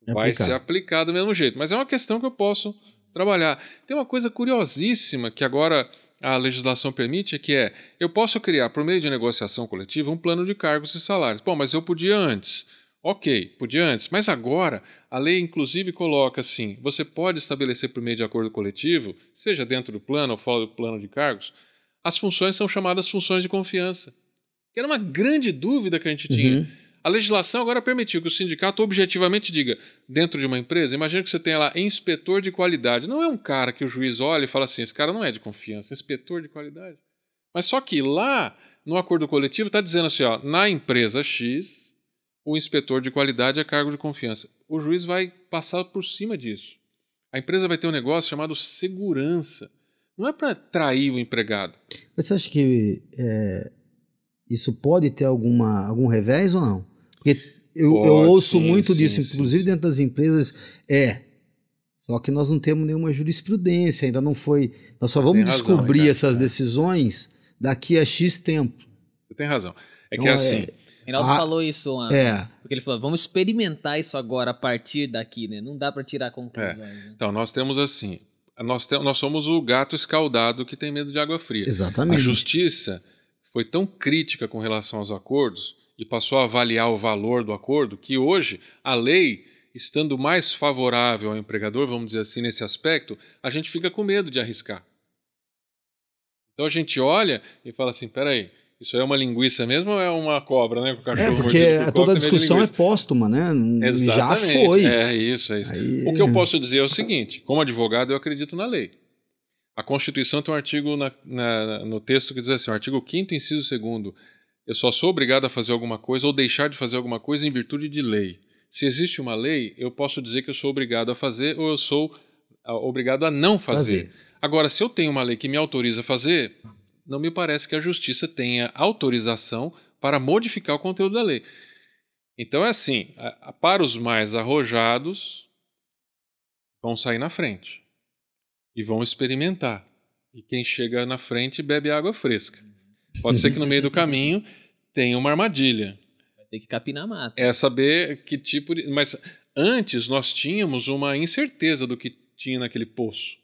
vai ser aplicado do mesmo jeito. Mas é uma questão que eu posso trabalhar. Tem uma coisa curiosíssima que agora a legislação permite, que eu posso criar, por meio de negociação coletiva, um plano de cargos e salários. Bom, mas eu podia antes. Ok, podia antes. Mas agora, a lei inclusive coloca assim, você pode estabelecer por meio de acordo coletivo, seja dentro do plano ou fora do plano de cargos, as funções são chamadas funções de confiança. Que era uma grande dúvida que a gente tinha. A legislação agora permitiu que o sindicato objetivamente diga, dentro de uma empresa, imagina que você tenha lá inspetor de qualidade. Não é um cara que o juiz olha e fala assim, esse cara não é de confiança, inspetor de qualidade. Mas só que lá, no acordo coletivo, está dizendo assim, na empresa X, o inspetor de qualidade é cargo de confiança. O juiz vai passar por cima disso. A empresa vai ter um negócio chamado segurança. Não é para trair o empregado. Mas você acha que isso pode ter algum revés ou não? Porque eu ouço muito disso, inclusive dentro das empresas, só que nós não temos nenhuma jurisprudência, ainda não foi, nós só vamos descobrir essas decisões daqui a X tempo. Você tem razão. É que assim... Reinaldo falou isso antes, porque ele falou, vamos experimentar isso agora a partir daqui, né? Não dá para tirar conclusões. Né? Então, nós temos assim, nós somos o gato escaldado que tem medo de água fria. Exatamente. A justiça foi tão crítica com relação aos acordos e passou a avaliar o valor do acordo que hoje a lei, estando mais favorável ao empregador, vamos dizer assim, nesse aspecto, a gente fica com medo de arriscar. Então a gente olha e fala assim, peraí, isso é uma linguiça mesmo ou é uma cobra, né? Com o cachorro porque toda a discussão é póstuma, né? Exatamente. Já foi. É isso. Aí... O que eu posso dizer é o seguinte, como advogado eu acredito na lei. A Constituição tem um artigo no texto que diz assim, o artigo 5º, inciso 2º, eu só sou obrigado a fazer alguma coisa ou deixar de fazer alguma coisa em virtude de lei. Se existe uma lei, eu posso dizer que eu sou obrigado a fazer ou eu sou obrigado a não fazer. Agora, se eu tenho uma lei que me autoriza a fazer, não me parece que a justiça tenha autorização para modificar o conteúdo da lei. Então é assim, para os mais arrojados, vão sair na frente e vão experimentar. E quem chega na frente bebe água fresca. Pode ser que no meio do caminho tenha uma armadilha. Vai ter que capinar a mata. É saber que tipo de... Mas antes nós tínhamos uma incerteza do que tinha naquele poço.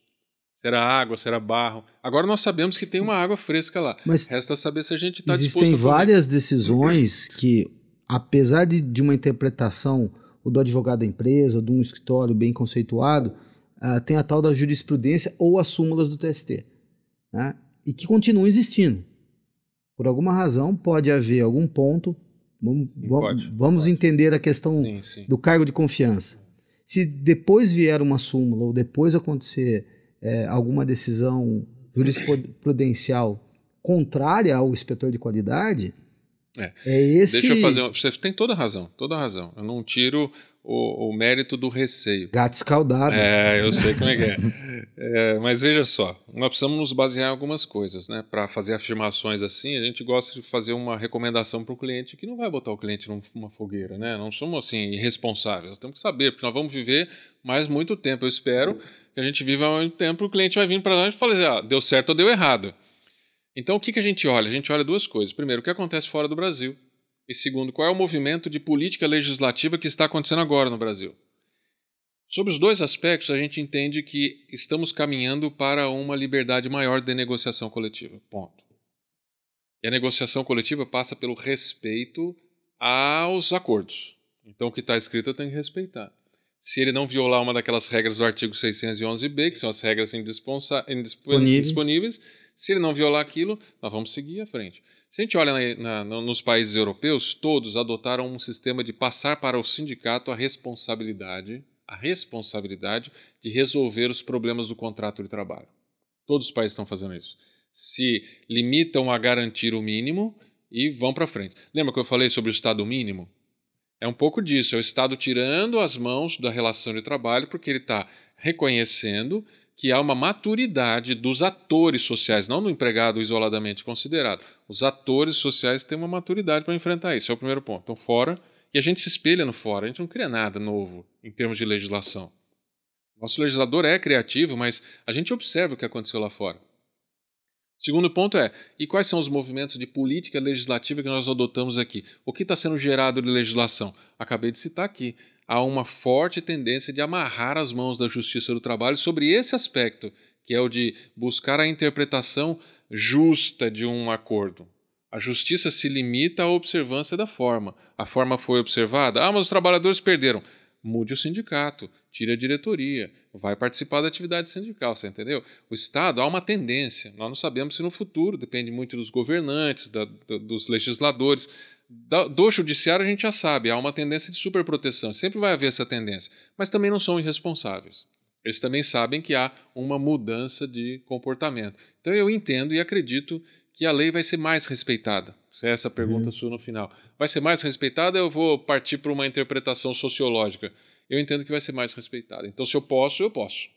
Se era água, se era barro. Agora nós sabemos que tem uma água fresca lá. Mas resta saber se a gente está disposto a existem várias decisões que, apesar de uma interpretação ou do advogado da empresa ou de um escritório bem conceituado, tem a tal da jurisprudência ou as súmulas do TST, né? E que continuam existindo. Por alguma razão pode haver algum ponto, vamos entender a questão do cargo de confiança. Se depois vier uma súmula ou depois acontecer alguma decisão jurisprudencial contrária ao inspetor de qualidade, esse... Deixa eu fazer você tem toda a razão. Eu não tiro o mérito do receio. Gato escaldado. Eu sei como é que é. Mas veja só, nós precisamos nos basear em algumas coisas, né? Para fazer afirmações assim, a gente gosta de fazer uma recomendação para o cliente que não vai botar o cliente numa fogueira, né? Não somos assim irresponsáveis, nós temos que saber, porque nós vamos viver mais muito tempo. Eu espero que a gente viva há muito tempo, o cliente vai vir para nós e falar assim, deu certo ou deu errado. Então, o que a gente olha? A gente olha duas coisas. Primeiro, o que acontece fora do Brasil. E segundo, qual é o movimento de política legislativa que está acontecendo agora no Brasil. Sobre os dois aspectos, a gente entende que estamos caminhando para uma liberdade maior de negociação coletiva. Ponto. E a negociação coletiva passa pelo respeito aos acordos. Então, o que está escrito eu tenho que respeitar. Se ele não violar uma daquelas regras do artigo 611b, que são as regras indisponíveis, se ele não violar aquilo, nós vamos seguir à frente. Se a gente olha nos países europeus, todos adotaram um sistema de passar para o sindicato a responsabilidade de resolver os problemas do contrato de trabalho. Todos os países estão fazendo isso. Se limitam a garantir o mínimo e vão para frente. Lembra que eu falei sobre o Estado mínimo? É um pouco disso, é o Estado tirando as mãos da relação de trabalho porque ele está reconhecendo que há uma maturidade dos atores sociais, não do empregado isoladamente considerado. Os atores sociais têm uma maturidade para enfrentar isso, é o primeiro ponto. Então, fora, e a gente se espelha no fora, a gente não cria nada novo em termos de legislação. Nosso legislador é criativo, mas a gente observa o que aconteceu lá fora. O segundo ponto é, e quais são os movimentos de política legislativa que nós adotamos aqui? O que está sendo gerado de legislação? Acabei de citar aqui. Há uma forte tendência de amarrar as mãos da Justiça do Trabalho sobre esse aspecto, que é o de buscar a interpretação justa de um acordo. A Justiça se limita à observância da forma. A forma foi observada? Ah, mas os trabalhadores perderam. Mude o sindicato, tire a diretoria, vai participar da atividade sindical, você entendeu? O Estado, há uma tendência, nós não sabemos se no futuro, depende muito dos governantes, dos legisladores, do judiciário a gente já sabe, há uma tendência de superproteção, sempre vai haver essa tendência, mas também não são irresponsáveis. Eles também sabem que há uma mudança de comportamento. Então eu entendo e acredito que a lei vai ser mais respeitada. Se é essa a pergunta sua no final. Vai ser mais respeitada ou eu vou partir para uma interpretação sociológica? Eu entendo que vai ser mais respeitada. Então, se eu posso, eu posso.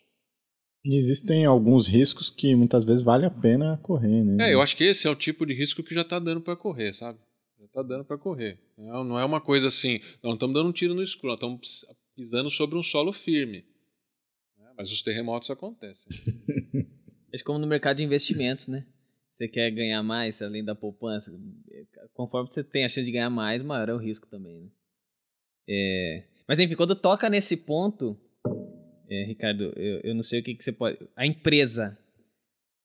E existem alguns riscos que muitas vezes vale a pena correr, né? Eu acho que esse é o tipo de risco que já está dando para correr, sabe? Já está dando para correr. Não é uma coisa assim, nós não estamos dando um tiro no escuro, nós estamos pisando sobre um solo firme. Mas os terremotos acontecem. É como no mercado de investimentos, né? Você quer ganhar mais, além da poupança, conforme você tem a chance de ganhar mais, maior é o risco também, né? Mas enfim, quando toca nesse ponto, Ricardo, eu não sei o que você pode... A empresa,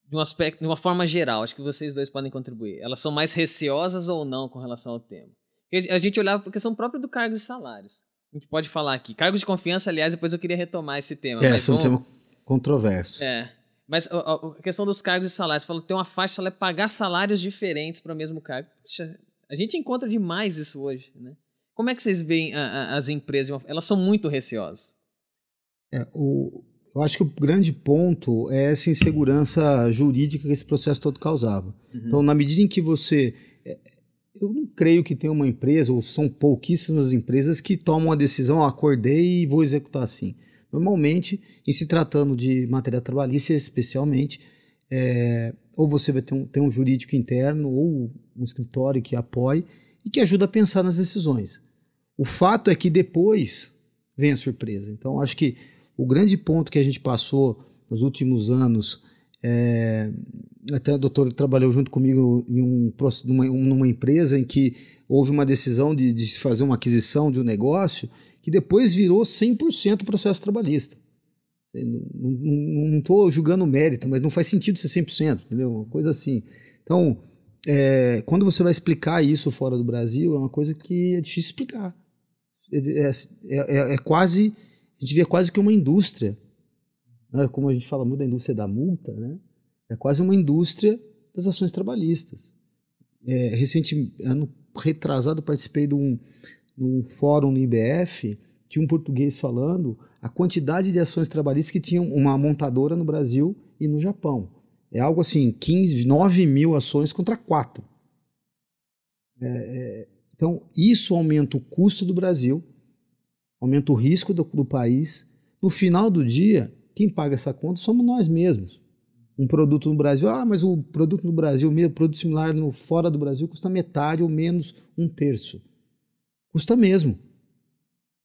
de um aspecto, de uma forma geral, acho que vocês dois podem contribuir. Elas são mais receosas ou não com relação ao tema? Porque a gente olhava para a questão própria do cargo de salários. A gente pode falar aqui. Cargo de confiança, aliás, depois eu queria retomar esse tema. Esse é um tema controverso. Mas a questão dos cargos e salários, você falou que tem uma faixa de salário, pagar salários diferentes para o mesmo cargo. Puxa, a gente encontra demais isso hoje, né? Como é que vocês veem as empresas? Elas são muito receosas. Eu acho que o grande ponto é essa insegurança jurídica que esse processo todo causava. Então, na medida em que você... Eu não creio que tenha uma empresa, ou são pouquíssimas empresas que tomam a decisão, acordei e vou executar assim. Normalmente, em se tratando de matéria trabalhista especialmente, ou você vai ter um jurídico interno ou um escritório que apoie e que ajuda a pensar nas decisões. O fato é que depois vem a surpresa. Então, acho que o grande ponto que a gente passou nos últimos anos, até o doutor trabalhou junto comigo numa empresa em que houve uma decisão de fazer uma aquisição de um negócio que depois virou 100% processo trabalhista. Não estou julgando o mérito, mas não faz sentido ser 100%, entendeu? Uma coisa assim. Então, quando você vai explicar isso fora do Brasil, é uma coisa que é difícil explicar. Quase, a gente vê quase que uma indústria, né? Como a gente fala muito da indústria da multa, né? É quase uma indústria das ações trabalhistas. Ano retrasado, participei de um fórum no IBF, tinha um português falando a quantidade de ações trabalhistas que tinham uma montadora no Brasil e no Japão. É algo assim, 9 mil ações contra 4. Então, isso aumenta o custo do Brasil, aumenta o risco do país. No final do dia, quem paga essa conta somos nós mesmos. Um produto no Brasil, mas o produto no Brasil, produto similar fora do Brasil, custa metade ou menos 1/3. Custa mesmo.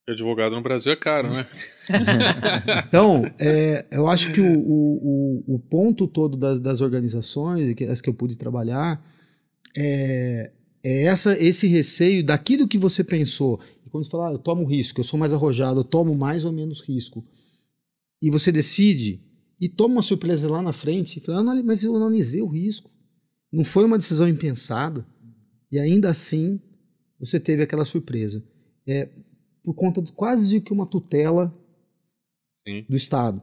Advogado no Brasil é caro, né? Então, eu acho que o ponto todo das organizações, as que eu pude trabalhar, esse receio daquilo que você pensou. E quando você fala, eu tomo risco, eu sou mais arrojado, eu tomo mais ou menos risco. E você decide e toma uma surpresa lá na frente, e fala, mas eu analisei o risco. Não foi uma decisão impensada. E ainda assim, você teve aquela surpresa. Por conta quase de que uma tutela do Estado.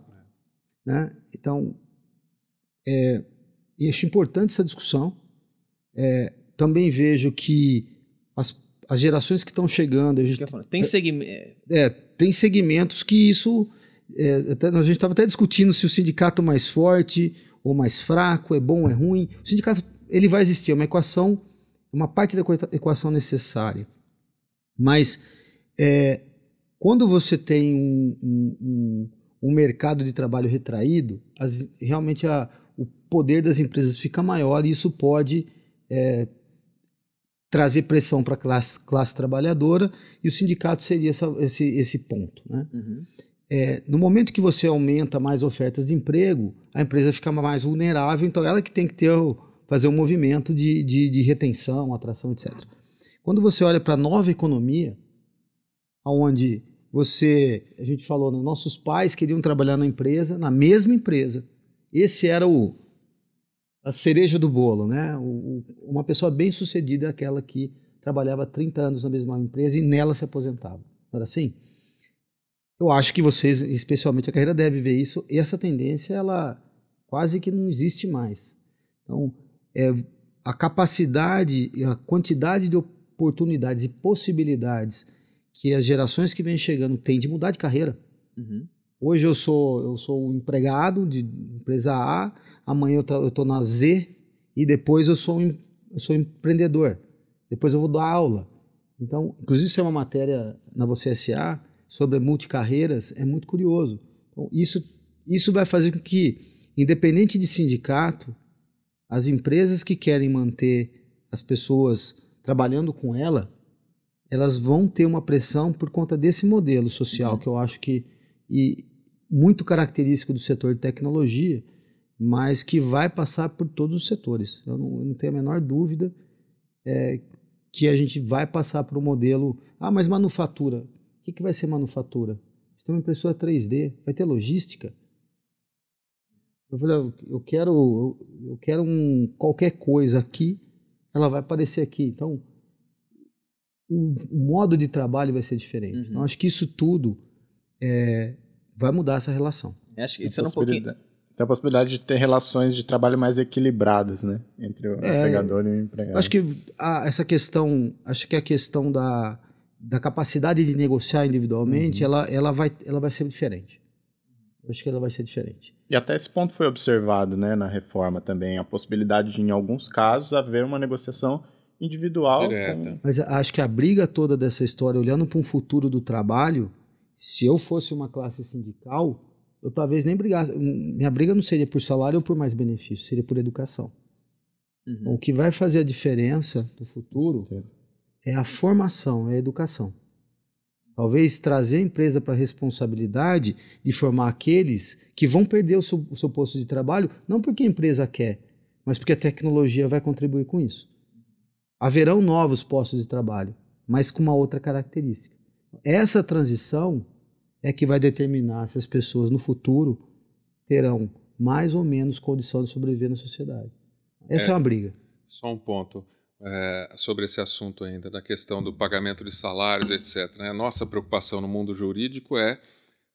Né? Então, eu acho importante essa discussão. também vejo que as gerações que estão chegando... Tem segmentos que isso... a gente estava até discutindo se o sindicato mais forte ou mais fraco, é bom ou é ruim. O sindicato ele vai existir, é uma equação, uma parte da equação necessária. Mas quando você tem um mercado de trabalho retraído, realmente o poder das empresas fica maior e isso pode trazer pressão para a classe trabalhadora, e o sindicato seria esse ponto, né? Uhum. No momento que você aumenta mais ofertas de emprego, a empresa fica mais vulnerável, então ela que tem que fazer um movimento de retenção, atração, etc. Quando você olha para a nova economia, onde a gente falou, né, nossos pais queriam trabalhar na mesma empresa, esse era a cereja do bolo, né? Uma pessoa bem sucedida é aquela que trabalhava 30 anos na mesma empresa e nela se aposentava. Não era assim? Eu acho que vocês, especialmente a carreira, devem ver isso. E essa tendência, ela quase que não existe mais. Então, a capacidade e a quantidade de oportunidades e possibilidades que as gerações que vêm chegando têm de mudar de carreira. Uhum. Hoje eu sou um empregado de empresa A, amanhã eu estou na Z e depois eu sou empreendedor. Depois eu vou dar aula. Então, inclusive isso é uma matéria na Você S.A., sobre multicarreiras, é muito curioso. Então, isso vai fazer com que, independente de sindicato, as empresas que querem manter as pessoas trabalhando com elas vão ter uma pressão por conta desse modelo social, que eu acho que muito característico do setor de tecnologia, mas que vai passar por todos os setores. Eu não tenho a menor dúvida que a gente vai passar por um modelo... mas manufatura... O que vai ser manufatura? Você tem uma impressora 3D, vai ter logística. Eu falei, eu quero qualquer coisa aqui, ela vai aparecer aqui. Então, o modo de trabalho vai ser diferente. Uhum. Então, acho que isso tudo vai mudar essa relação. Acho que isso é um pouquinho... Tem a possibilidade de ter relações de trabalho mais equilibradas, né? Entre o empregador e o empregado. Acho que a questão da capacidade de negociar individualmente, ela vai ser diferente. Eu acho que ela vai ser diferente. E até esse ponto foi observado, né, na reforma também, a possibilidade de, em alguns casos, haver uma negociação individual. Mas acho que a briga toda dessa história, olhando para um futuro do trabalho, se eu fosse uma classe sindical, eu talvez nem brigasse. Minha briga não seria por salário ou por mais benefício, seria por educação. Uhum. Então, o que vai fazer a diferença no futuro é a formação, é a educação. Talvez trazer a empresa para a responsabilidade de formar aqueles que vão perder o seu posto de trabalho, não porque a empresa quer, mas porque a tecnologia vai contribuir com isso. Haverão novos postos de trabalho, mas com uma outra característica. Essa transição é que vai determinar se as pessoas no futuro terão mais ou menos condição de sobreviver na sociedade. Essa é uma briga. Só um ponto. Sobre esse assunto ainda, da questão do pagamento de salários, etc. A nossa preocupação no mundo jurídico é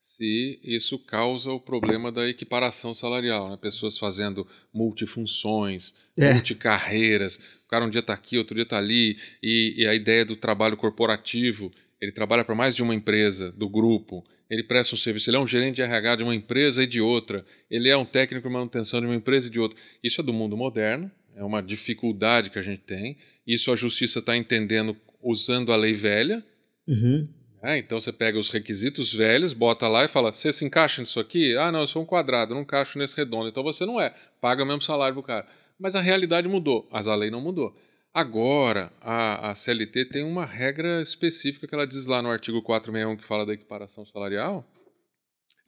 se isso causa o problema da equiparação salarial, né? Pessoas fazendo multifunções, multicarreiras, o cara um dia está aqui, outro dia está ali, e a ideia do trabalho corporativo, ele trabalha para mais de uma empresa, do grupo, ele presta um serviço, ele é um gerente de RH de uma empresa e de outra, ele é um técnico de manutenção de uma empresa e de outra. Isso é do mundo moderno. É uma dificuldade que a gente tem. Isso a justiça está entendendo usando a lei velha. Uhum. Então você pega os requisitos velhos, bota lá e fala, você se encaixa nisso aqui? Não, eu sou um quadrado, não encaixo nesse redondo. Então você não paga o mesmo salário pro cara. Mas a realidade mudou, mas a lei não mudou. Agora, a CLT tem uma regra específica que ela diz lá no artigo 461, que fala da equiparação salarial.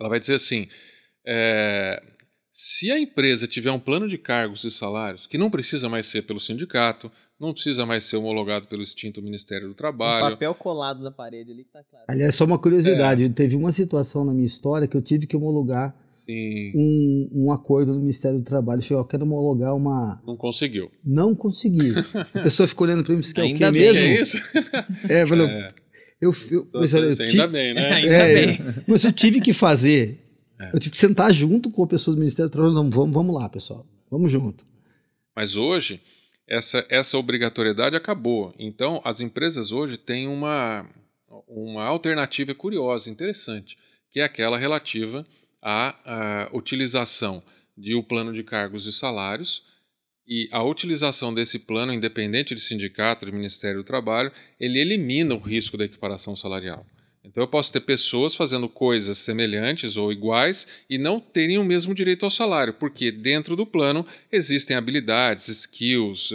Ela vai dizer assim... Se a empresa tiver um plano de cargos e salários, que não precisa mais ser pelo sindicato, não precisa mais ser homologado pelo extinto Ministério do Trabalho... Um papel colado na parede ali que tá claro. Aliás, só uma curiosidade, teve uma situação na minha história que eu tive que homologar um acordo do Ministério do Trabalho. Eu quero homologar uma... Não conseguiu. Não consegui. A pessoa ficou olhando para mim e disse que é o quê mesmo? É isso? Falou... Ainda bem, né? Ainda bem. Mas eu tive que fazer... Eu tive que sentar junto com a pessoa do Ministério do Trabalho. Não, vamos lá, pessoal. Vamos junto. Mas hoje, essa obrigatoriedade acabou. Então, as empresas hoje têm uma alternativa curiosa, interessante, que é aquela relativa à utilização do plano de cargos e salários, e a utilização desse plano, independente de sindicato, de Ministério do Trabalho, ele elimina o risco da equiparação salarial. Então eu posso ter pessoas fazendo coisas semelhantes ou iguais e não terem o mesmo direito ao salário, porque dentro do plano existem habilidades, skills,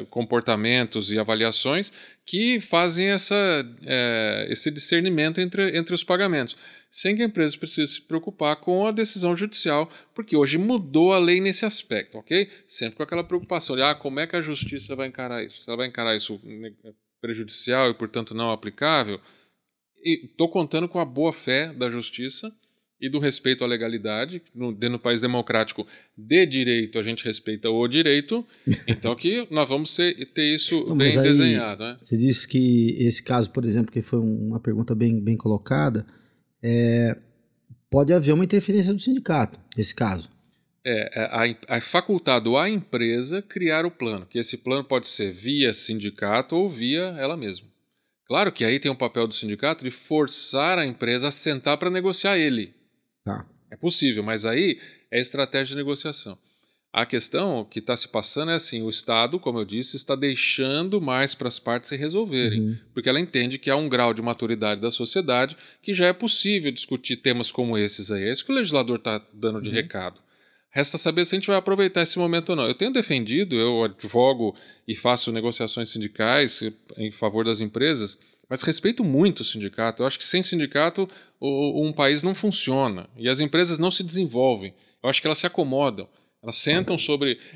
comportamentos e avaliações que fazem esse discernimento entre os pagamentos, sem que a empresa precise se preocupar com a decisão judicial, porque hoje mudou a lei nesse aspecto, ok? Sempre com aquela preocupação de como é que a justiça vai encarar isso? Ela vai encarar isso prejudicial e, portanto, não aplicável? Estou contando com a boa-fé da justiça e do respeito à legalidade. No país democrático de direito, a gente respeita o direito, então que nós vamos ter isso bem desenhado. Né? Você disse que esse caso, por exemplo, que foi uma pergunta bem colocada, pode haver uma interferência do sindicato, nesse caso. É facultado à empresa criar o plano, que esse plano pode ser via sindicato ou via ela mesma. Claro que aí tem um papel do sindicato de forçar a empresa a sentar para negociar ele. Tá. É possível, mas aí é estratégia de negociação. A questão que está se passando é assim, o Estado, como eu disse, está deixando mais para as partes se resolverem, porque ela entende que há um grau de maturidade da sociedade que já é possível discutir temas como esses aí. É isso que o legislador está dando de recado. Resta saber se a gente vai aproveitar esse momento ou não. Eu tenho defendido, eu advogo e faço negociações sindicais em favor das empresas, mas respeito muito o sindicato. Eu acho que sem sindicato um país não funciona e as empresas não se desenvolvem. Eu acho que elas se acomodam, elas sentam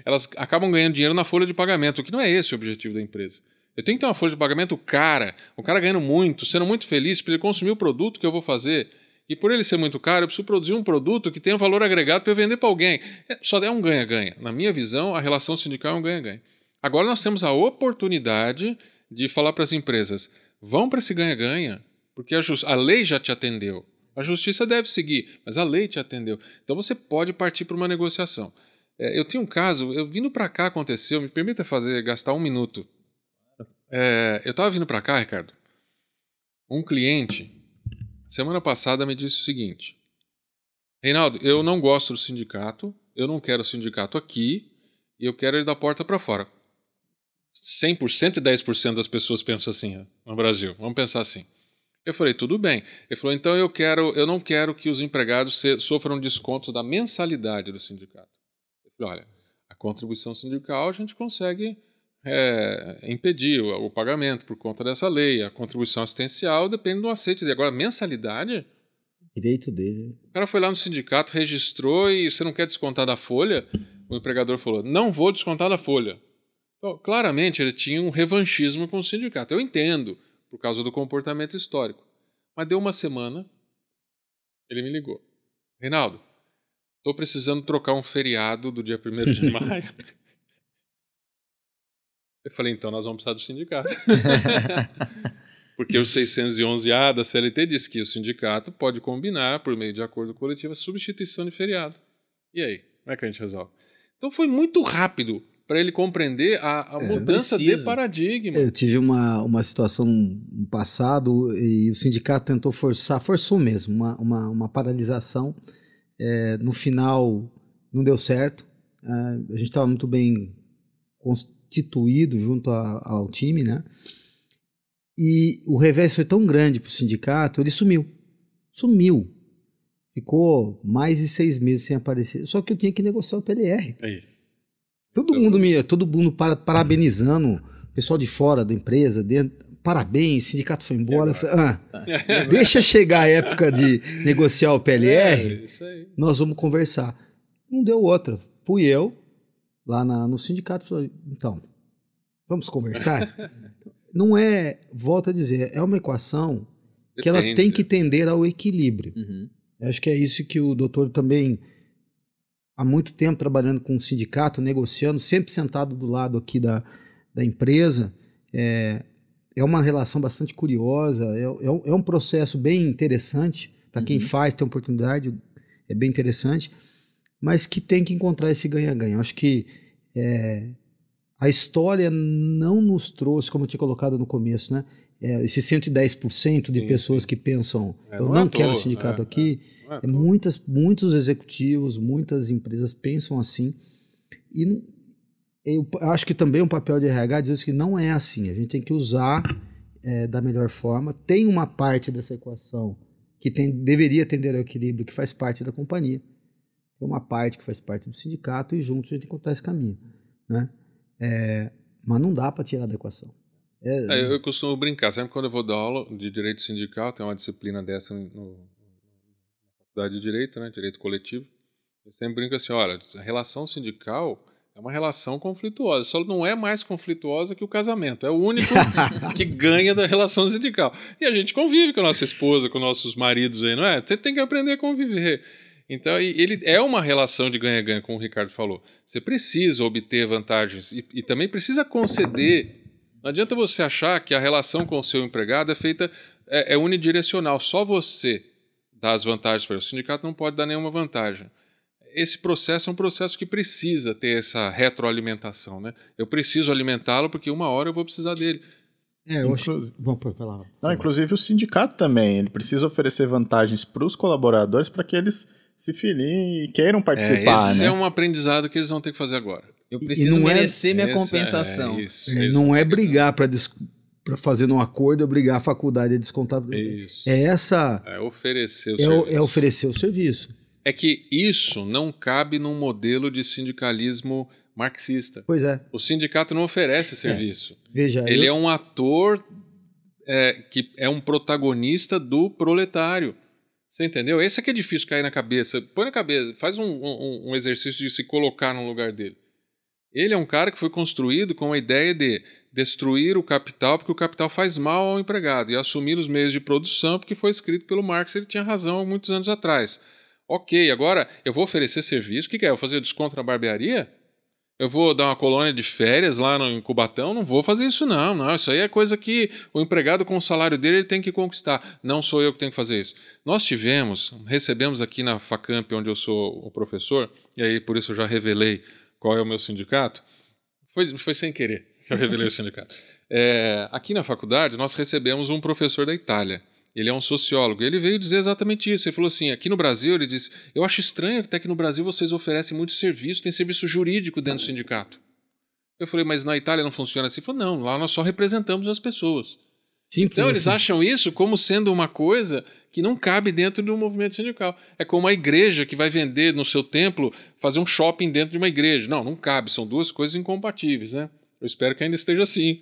elas acabam ganhando dinheiro na folha de pagamento, o que não é esse o objetivo da empresa. Eu tenho que ter uma folha de pagamento cara, o cara ganhando muito, sendo muito feliz para ele consumir o produto que eu vou fazer. E por ele ser muito caro, eu preciso produzir um produto que tenha valor agregado para eu vender para alguém. Só é um ganha-ganha. Na minha visão, a relação sindical é um ganha-ganha. Agora nós temos a oportunidade de falar para as empresas, vão para esse ganha-ganha, porque a lei já te atendeu. A justiça deve seguir, mas a lei te atendeu. Então você pode partir para uma negociação. Eu tinha um caso, vindo para cá aconteceu, me permita gastar 1 minuto. Eu estava vindo para cá, Ricardo, um cliente... Semana passada me disse o seguinte: Reinaldo, eu não gosto do sindicato, eu não quero o sindicato aqui e eu quero ele da porta para fora. 100% e 10% das pessoas pensam assim no Brasil. Vamos pensar assim. Eu falei, tudo bem. Ele falou, então eu não quero que os empregados sofram desconto da mensalidade do sindicato. Eu falei, olha, a contribuição sindical a gente consegue impedir o pagamento por conta dessa lei. A contribuição assistencial depende do aceite. Agora, mensalidade? Direito dele. O cara foi lá no sindicato, registrou e você não quer descontar da folha? O empregador falou, não vou descontar da folha. Então, claramente, ele tinha um revanchismo com o sindicato. Eu entendo, por causa do comportamento histórico. Mas deu uma semana, ele me ligou. Reinaldo, estou precisando trocar um feriado do dia 1º de maio. Eu falei, então nós vamos precisar do sindicato. Porque o 611A da CLT diz que o sindicato pode combinar, por meio de acordo coletivo, a substituição de feriado. E aí? Como é que a gente resolve? Então foi muito rápido para ele compreender a mudança de paradigma. Eu tive uma situação no passado e o sindicato tentou forçou mesmo, uma paralisação. No final não deu certo. A gente estava muito bem constituído junto ao time, né? E o revés foi tão grande para o sindicato, ele sumiu. Ficou mais de 6 meses sem aparecer. Só que eu tinha que negociar o PLR. Aí. Todo mundo parabenizando, o pessoal de fora da empresa, parabéns, o sindicato foi embora. Eu falei, deixa chegar a época de negociar o PLR, isso aí. Nós vamos conversar. Não deu outra. Fui eu lá no sindicato e falei, então, vamos conversar? Não é, volto a dizer, é uma equação que ela tem que tender ao equilíbrio. Uhum. Eu acho que é isso que o doutor também, há muito tempo trabalhando com o sindicato, negociando, sempre sentado do lado aqui da empresa, é uma relação bastante curiosa, é um processo bem interessante, para quem faz, tem oportunidade, é bem interessante, mas que tem que encontrar esse ganha-ganha. Eu acho que a história não nos trouxe, como eu tinha colocado no começo, né? Esse 110% de pessoas que pensam, eu não quero sindicato aqui, muitos executivos, muitas empresas pensam assim, e eu acho que também um papel de RH diz que não é assim, a gente tem que usar da melhor forma. Tem uma parte dessa equação que deveria tender ao equilíbrio, que faz parte da companhia, tem uma parte que faz parte do sindicato, e juntos a gente encontrar esse caminho, né? Mas não dá para tirar da equação. Eu costumo brincar, sempre quando eu vou dar aula de direito sindical, tem uma disciplina dessa na faculdade de direito, né, direito coletivo, eu sempre brinco assim, olha, a relação sindical é uma relação conflituosa, só não é mais conflituosa que o casamento, é o único que ganha da relação sindical. E a gente convive com a nossa esposa, com nossos maridos aí, não é? Você tem que aprender a conviver. Então, ele é uma relação de ganha-ganha, como o Ricardo falou. Você precisa obter vantagens e também precisa conceder. Não adianta você achar que a relação com o seu empregado é feita, é unidirecional. Só você dá as vantagens para ele. O sindicato não pode dar nenhuma vantagem. Esse processo é um processo que precisa ter essa retroalimentação, né? Eu preciso alimentá-lo porque uma hora eu vou precisar dele. Inclusive o sindicato também, ele precisa oferecer vantagens para os colaboradores para que eles se filiem e queiram participar. Esse né? é um aprendizado que eles vão ter que fazer agora. Eu preciso merecer minha compensação. Não é brigar para fazer um acordo e obrigar a faculdade a descontar. É oferecer o serviço. É oferecer o serviço. É que isso não cabe num modelo de sindicalismo marxista. Pois é. O sindicato não oferece serviço. Veja, ele é um ator que é um protagonista do proletário. Você entendeu? Esse é que é difícil cair na cabeça. Põe na cabeça, faz um exercício de se colocar no lugar dele. Ele é um cara que foi construído com a ideia de destruir o capital, porque o capital faz mal ao empregado, e assumir os meios de produção, porque foi escrito pelo Marx, ele tinha razão há muitos anos atrás. Ok, agora eu vou oferecer serviço, o que é? Eu vou fazer desconto na barbearia? Eu vou dar uma colônia de férias lá em Cubatão? Não vou fazer isso não, isso aí é coisa que o empregado com o salário dele ele tem que conquistar, não sou eu que tenho que fazer isso. Nós recebemos aqui na Facamp, onde eu sou o professor, e aí por isso eu já revelei qual é o meu sindicato, foi sem querer que eu revelei o sindicato. Aqui na faculdade nós recebemos um professor da Itália. Ele é um sociólogo. Ele veio dizer exatamente isso. Ele falou assim, aqui no Brasil, ele disse, eu acho estranho até que no Brasil vocês oferecem muito serviço, tem serviço jurídico dentro do sindicato. Eu falei, mas na Itália não funciona assim? Ele falou, não, lá nós só representamos as pessoas. Simples então eles acham isso como sendo uma coisa que não cabe dentro de um movimento sindical. É como a igreja que vai vender no seu templo, fazer um shopping dentro de uma igreja. Não cabe, são duas coisas incompatíveis, né? Eu espero que ainda esteja assim,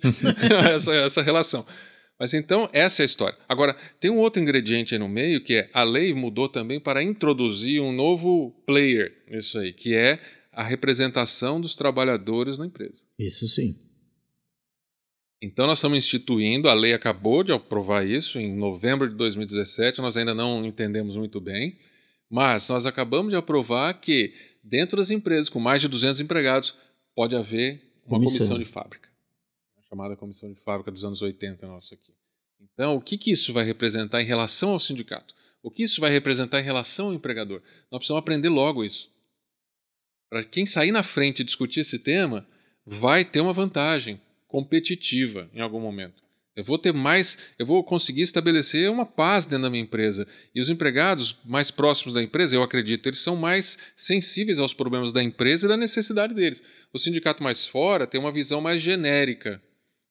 essa relação. Mas então, essa é a história. Agora, tem um outro ingrediente aí no meio, que é a lei mudou também para introduzir um novo player nisso aí, que é a representação dos trabalhadores na empresa. Isso sim. Então, nós estamos instituindo, a lei acabou de aprovar isso em novembro de 2017, nós ainda não entendemos muito bem, mas nós acabamos de aprovar que dentro das empresas com mais de 200 empregados pode haver uma comissão de fábrica. Chamada Comissão de Fábrica dos anos 80 nosso aqui. Então, o que isso vai representar em relação ao sindicato? O que isso vai representar em relação ao empregador? Nós precisamos aprender logo isso. Para quem sair na frente e discutir esse tema, vai ter uma vantagem competitiva em algum momento. Eu vou conseguir estabelecer uma paz dentro da minha empresa. E os empregados mais próximos da empresa, eu acredito, eles são mais sensíveis aos problemas da empresa e da necessidade deles. O sindicato mais fora tem uma visão mais genérica.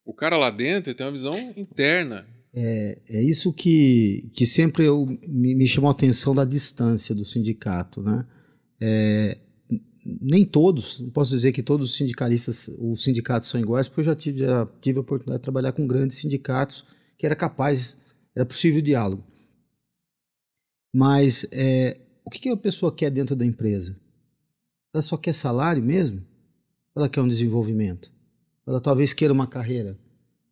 O cara lá dentro tem uma visão interna. É isso que sempre me chamou a atenção da distância do sindicato, né? Nem todos, não posso dizer que todos os sindicatos são iguais, porque eu já tive a oportunidade de trabalhar com grandes sindicatos que era possível o diálogo. Mas o que a pessoa quer dentro da empresa? Ela só quer salário mesmo? Ou ela quer um desenvolvimento? Ela talvez queira uma carreira,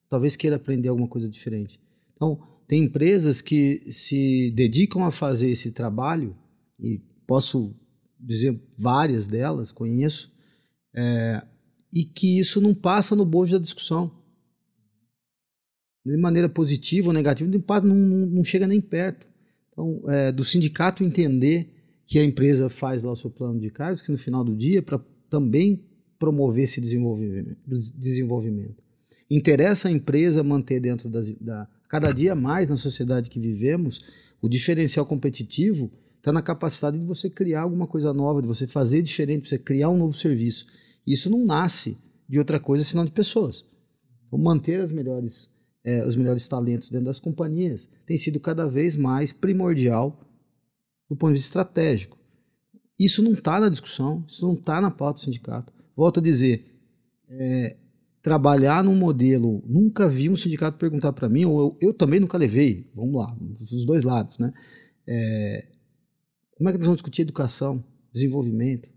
talvez queira aprender alguma coisa diferente. Então, tem empresas que se dedicam a fazer esse trabalho, e posso dizer várias delas, conheço, e que isso não passa no bojo da discussão. De maneira positiva ou negativa, não chega nem perto. Então, do sindicato entender que a empresa faz lá o seu plano de cargos, que no final do dia, para também promover esse desenvolvimento. Interessa a empresa manter dentro cada dia mais na sociedade que vivemos, o diferencial competitivo está na capacidade de você criar alguma coisa nova, de você fazer diferente, de você criar um novo serviço. Isso não nasce de outra coisa senão de pessoas. Então, manter os melhores talentos dentro das companhias tem sido cada vez mais primordial do ponto de vista estratégico. Isso não está na discussão, isso não está na pauta do sindicato. Volto a dizer, trabalhar num modelo, nunca vi um sindicato perguntar para mim, ou eu também nunca levei, vamos lá, dos dois lados, né? Como é que nós vamos discutir educação, desenvolvimento?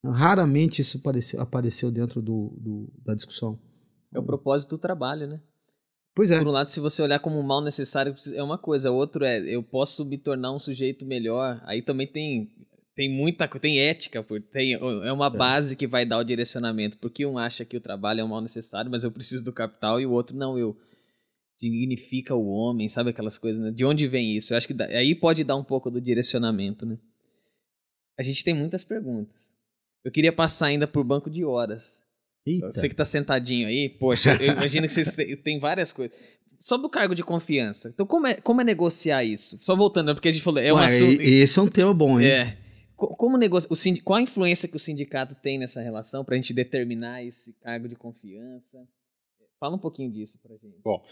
Raramente isso apareceu dentro da discussão. É o propósito do trabalho, né? Pois é. Por um lado, se você olhar como um mal necessário, é uma coisa. Outro eu posso me tornar um sujeito melhor. Aí também tem ética, é uma base que vai dar o direcionamento. Porque um acha que o trabalho é um mal necessário, mas eu preciso do capital, e o outro não, dignifica o homem, sabe aquelas coisas, né? De onde vem isso? Eu acho que aí pode dar um pouco do direcionamento, né? A gente tem muitas perguntas. Eu queria passar ainda por banco de horas. Eita. Você que tá sentadinho aí, poxa, eu imagino que vocês têm várias coisas. Sobre o cargo de confiança. Então, como é negociar isso? Só voltando, porque a gente falou... Esse é um tema bom, hein? Como negociar... Qual a influência que o sindicato tem nessa relação para a gente determinar esse cargo de confiança? Fala um pouquinho disso pra gente. Bom,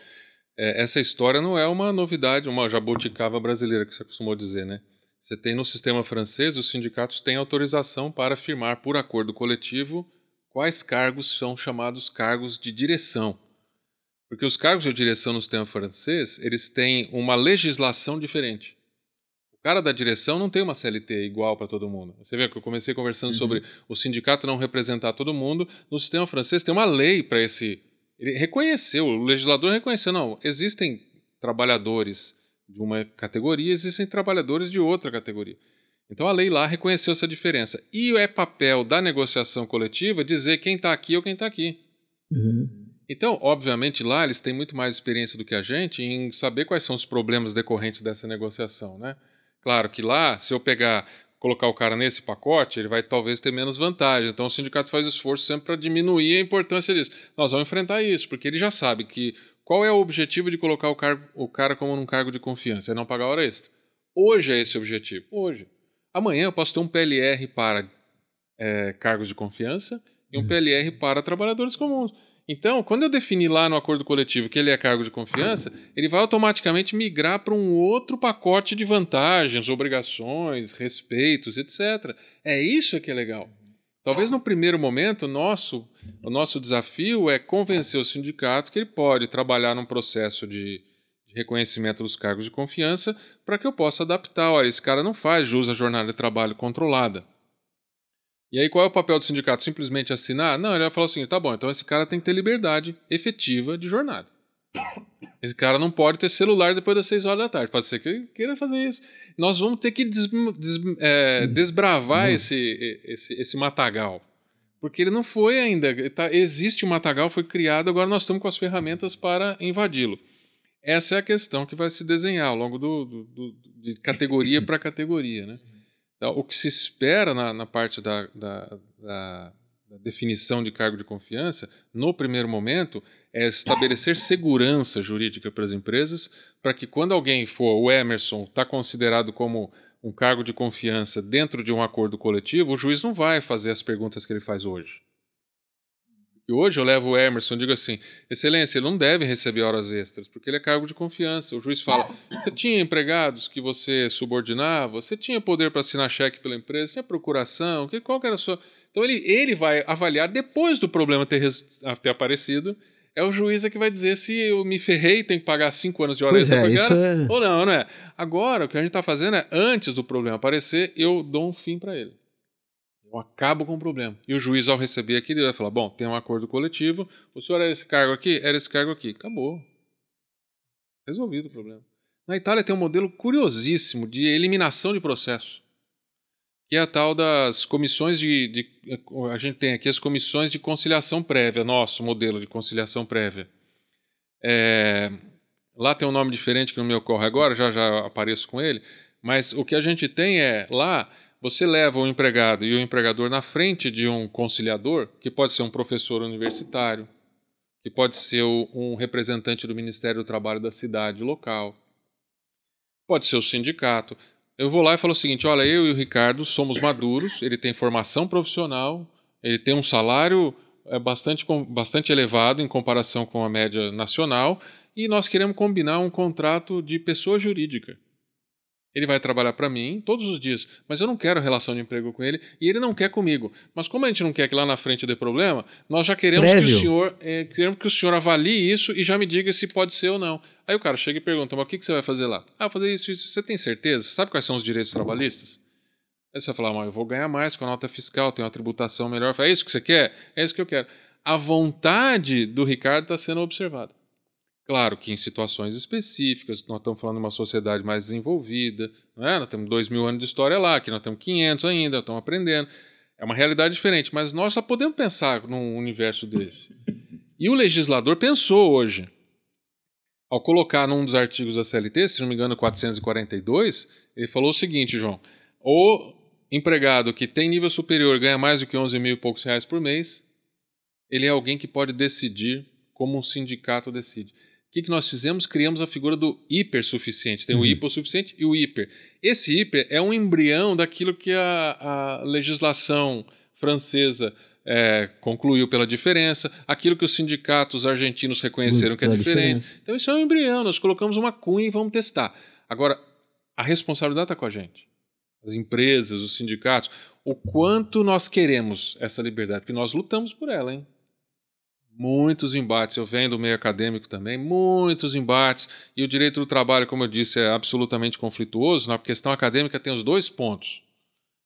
essa história não é uma novidade, uma jabuticaba brasileira, que você costumou dizer, né? Você tem no sistema francês, os sindicatos têm autorização para firmar por acordo coletivo quais cargos são chamados cargos de direção. Porque os cargos de direção no sistema francês, eles têm uma legislação diferente. O cara da direção não tem uma CLT igual para todo mundo. Você vê que eu comecei conversando sobre o sindicato não representar todo mundo. No sistema francês tem uma lei para esse... Ele reconheceu, o legislador reconheceu, não, existem trabalhadores de uma categoria, existem trabalhadores de outra categoria. Então a lei lá reconheceu essa diferença. E é papel da negociação coletiva dizer quem está aqui ou quem está aqui. Então, obviamente, lá eles têm muito mais experiência do que a gente em saber quais são os problemas decorrentes dessa negociação, né? Claro que lá, se eu colocar o cara nesse pacote, ele vai talvez ter menos vantagem. Então o sindicato faz esforço sempre para diminuir a importância disso. Nós vamos enfrentar isso, porque ele já sabe que qual é o objetivo de colocar o cara como num cargo de confiança? É não pagar hora extra. Hoje é esse o objetivo. Hoje. Amanhã eu posso ter um PLR para cargos de confiança e um PLR para trabalhadores comuns. Então, quando eu definir lá no acordo coletivo que ele é cargo de confiança, ele vai automaticamente migrar para um outro pacote de vantagens, obrigações, respeitos, etc. É isso que é legal. Talvez no primeiro momento o nosso desafio é convencer o sindicato que ele pode trabalhar num processo de reconhecimento dos cargos de confiança para que eu possa adaptar. Olha, esse cara não faz jus à jornada de trabalho controlada. E aí qual é o papel do sindicato? Simplesmente assinar? Não, ele vai falar assim, tá bom, então esse cara tem que ter liberdade efetiva de jornada. Esse cara não pode ter celular depois das 6 horas da tarde. Pode ser que ele queira fazer isso. Nós vamos ter que desbravar esse matagal. Porque ele não foi ainda. Existe um matagal, foi criado, agora nós estamos com as ferramentas para invadi-lo. Essa é a questão que vai se desenhar ao longo de categoria para categoria, né? Então, o que se espera na parte da definição de cargo de confiança, no primeiro momento, é estabelecer segurança jurídica para as empresas, para que quando alguém for, o Emerson, está considerado como um cargo de confiança dentro de um acordo coletivo, o juiz não vai fazer as perguntas que ele faz hoje. E hoje eu levo o Emerson e digo assim, excelência, ele não deve receber horas extras, porque ele é cargo de confiança. O juiz fala, você tinha empregados que você subordinava, você tinha poder para assinar cheque pela empresa, tinha procuração, qual que era a sua... Então ele vai avaliar, depois do problema ter aparecido, é o juiz que vai dizer se eu me ferrei e tenho que pagar 5 anos de hora extra ou não, não é? Agora, o que a gente está fazendo é, antes do problema aparecer, eu dou um fim para ele. Eu acabo com o problema. E o juiz, ao receber aquilo, ele vai falar, bom, tem um acordo coletivo, o senhor era esse cargo aqui? Era esse cargo aqui. Acabou. Resolvido o problema. Na Itália tem um modelo curiosíssimo de eliminação de processo, que é a tal das comissões a gente tem aqui as comissões de conciliação prévia, nosso modelo de conciliação prévia. Lá tem um nome diferente que não me ocorre agora, já apareço com ele, mas o que a gente tem lá... você leva o empregado e o empregador na frente de um conciliador, que pode ser um professor universitário, que pode ser um representante do Ministério do Trabalho da cidade local, pode ser o sindicato. Eu vou lá e falo o seguinte, olha, eu e o Ricardo somos maduros, ele tem formação profissional, ele tem um salário bastante elevado em comparação com a média nacional e nós queremos combinar um contrato de pessoa jurídica. Ele vai trabalhar para mim todos os dias, mas eu não quero relação de emprego com ele e ele não quer comigo. Mas como a gente não quer que lá na frente dê problema, nós já queremos que o senhor avalie isso e já me diga se pode ser ou não. Aí o cara chega e pergunta, mas o que você vai fazer lá? Ah, fazer isso. Você tem certeza? Sabe quais são os direitos trabalhistas? Aí você vai falar, mas eu vou ganhar mais com a nota fiscal, tenho uma tributação melhor. Fala, é isso que você quer? É isso que eu quero. A vontade do Ricardo está sendo observada. Claro que em situações específicas, nós estamos falando de uma sociedade mais desenvolvida, não é? Nós temos 2000 anos de história lá, aqui nós temos 500 ainda, estamos aprendendo. É uma realidade diferente, mas nós só podemos pensar num universo desse. E o legislador pensou hoje, ao colocar num dos artigos da CLT, se não me engano 442, ele falou o seguinte, João, o empregado que tem nível superior ganha mais do que 11 mil e poucos reais por mês, ele é alguém que pode decidir como um sindicato decide. O que nós fizemos? Criamos a figura do hipersuficiente. Tem o hipossuficiente e o hiper. Esse hiper é um embrião daquilo que a legislação francesa concluiu pela diferença, aquilo que os sindicatos argentinos reconheceram que é diferente. Então isso é um embrião, nós colocamos uma cunha e vamos testar. Agora, a responsabilidade está com a gente. As empresas, os sindicatos, o quanto nós queremos essa liberdade, porque nós lutamos por ela, hein? Muitos embates, eu venho do meio acadêmico também, muitos embates, e o direito do trabalho, como eu disse, é absolutamente conflituoso. Na questão acadêmica tem os dois pontos.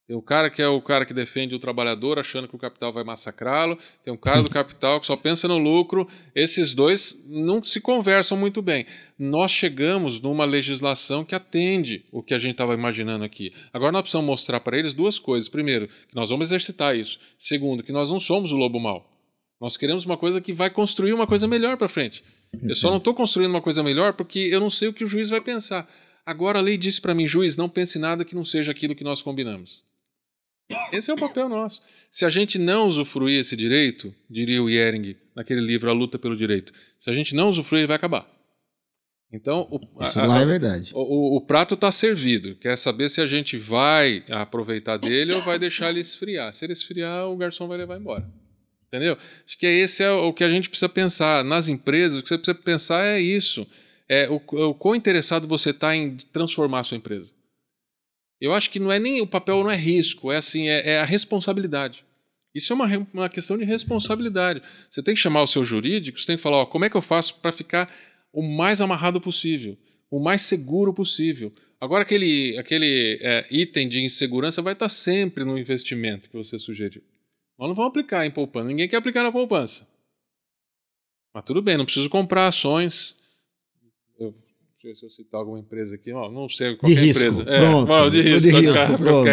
Tem o cara que é o cara que defende o trabalhador achando que o capital vai massacrá-lo, tem um cara do capital que só pensa no lucro, esses dois não se conversam muito bem. Nós chegamos numa legislação que atende o que a gente estava imaginando aqui. Agora nós precisamos mostrar para eles duas coisas. Primeiro, que nós vamos exercitar isso. Segundo, que nós não somos o lobo mau. Nós queremos uma coisa que vai construir uma coisa melhor para frente. Eu só não estou construindo uma coisa melhor porque eu não sei o que o juiz vai pensar. Agora a lei disse para mim, juiz, não pense nada que não seja aquilo que nós combinamos. Esse é o papel nosso. Se a gente não usufruir esse direito, diria o Ehring naquele livro A Luta pelo Direito, se a gente não usufruir, ele vai acabar. Então, isso lá é verdade. O prato está servido. Quer saber se a gente vai aproveitar dele ou vai deixar ele esfriar. Se ele esfriar, o garçom vai levar embora. Entendeu? Acho que esse é o que a gente precisa pensar. Nas empresas, o que você precisa pensar é isso. O quão interessado você está em transformar a sua empresa. Eu acho que não é nem o papel, não é risco, é a responsabilidade. Isso é uma questão de responsabilidade. Você tem que chamar o seu jurídico, você tem que falar, como é que eu faço para ficar o mais amarrado possível, o mais seguro possível. Agora aquele item de insegurança vai estar sempre no investimento que você sugeriu. Nós não vamos aplicar em poupança. Ninguém quer aplicar na poupança. Mas tudo bem, não preciso comprar ações. Deixa eu ver se eu citar alguma empresa aqui. Não sei qual empresa. Pronto. De risco. Pronto.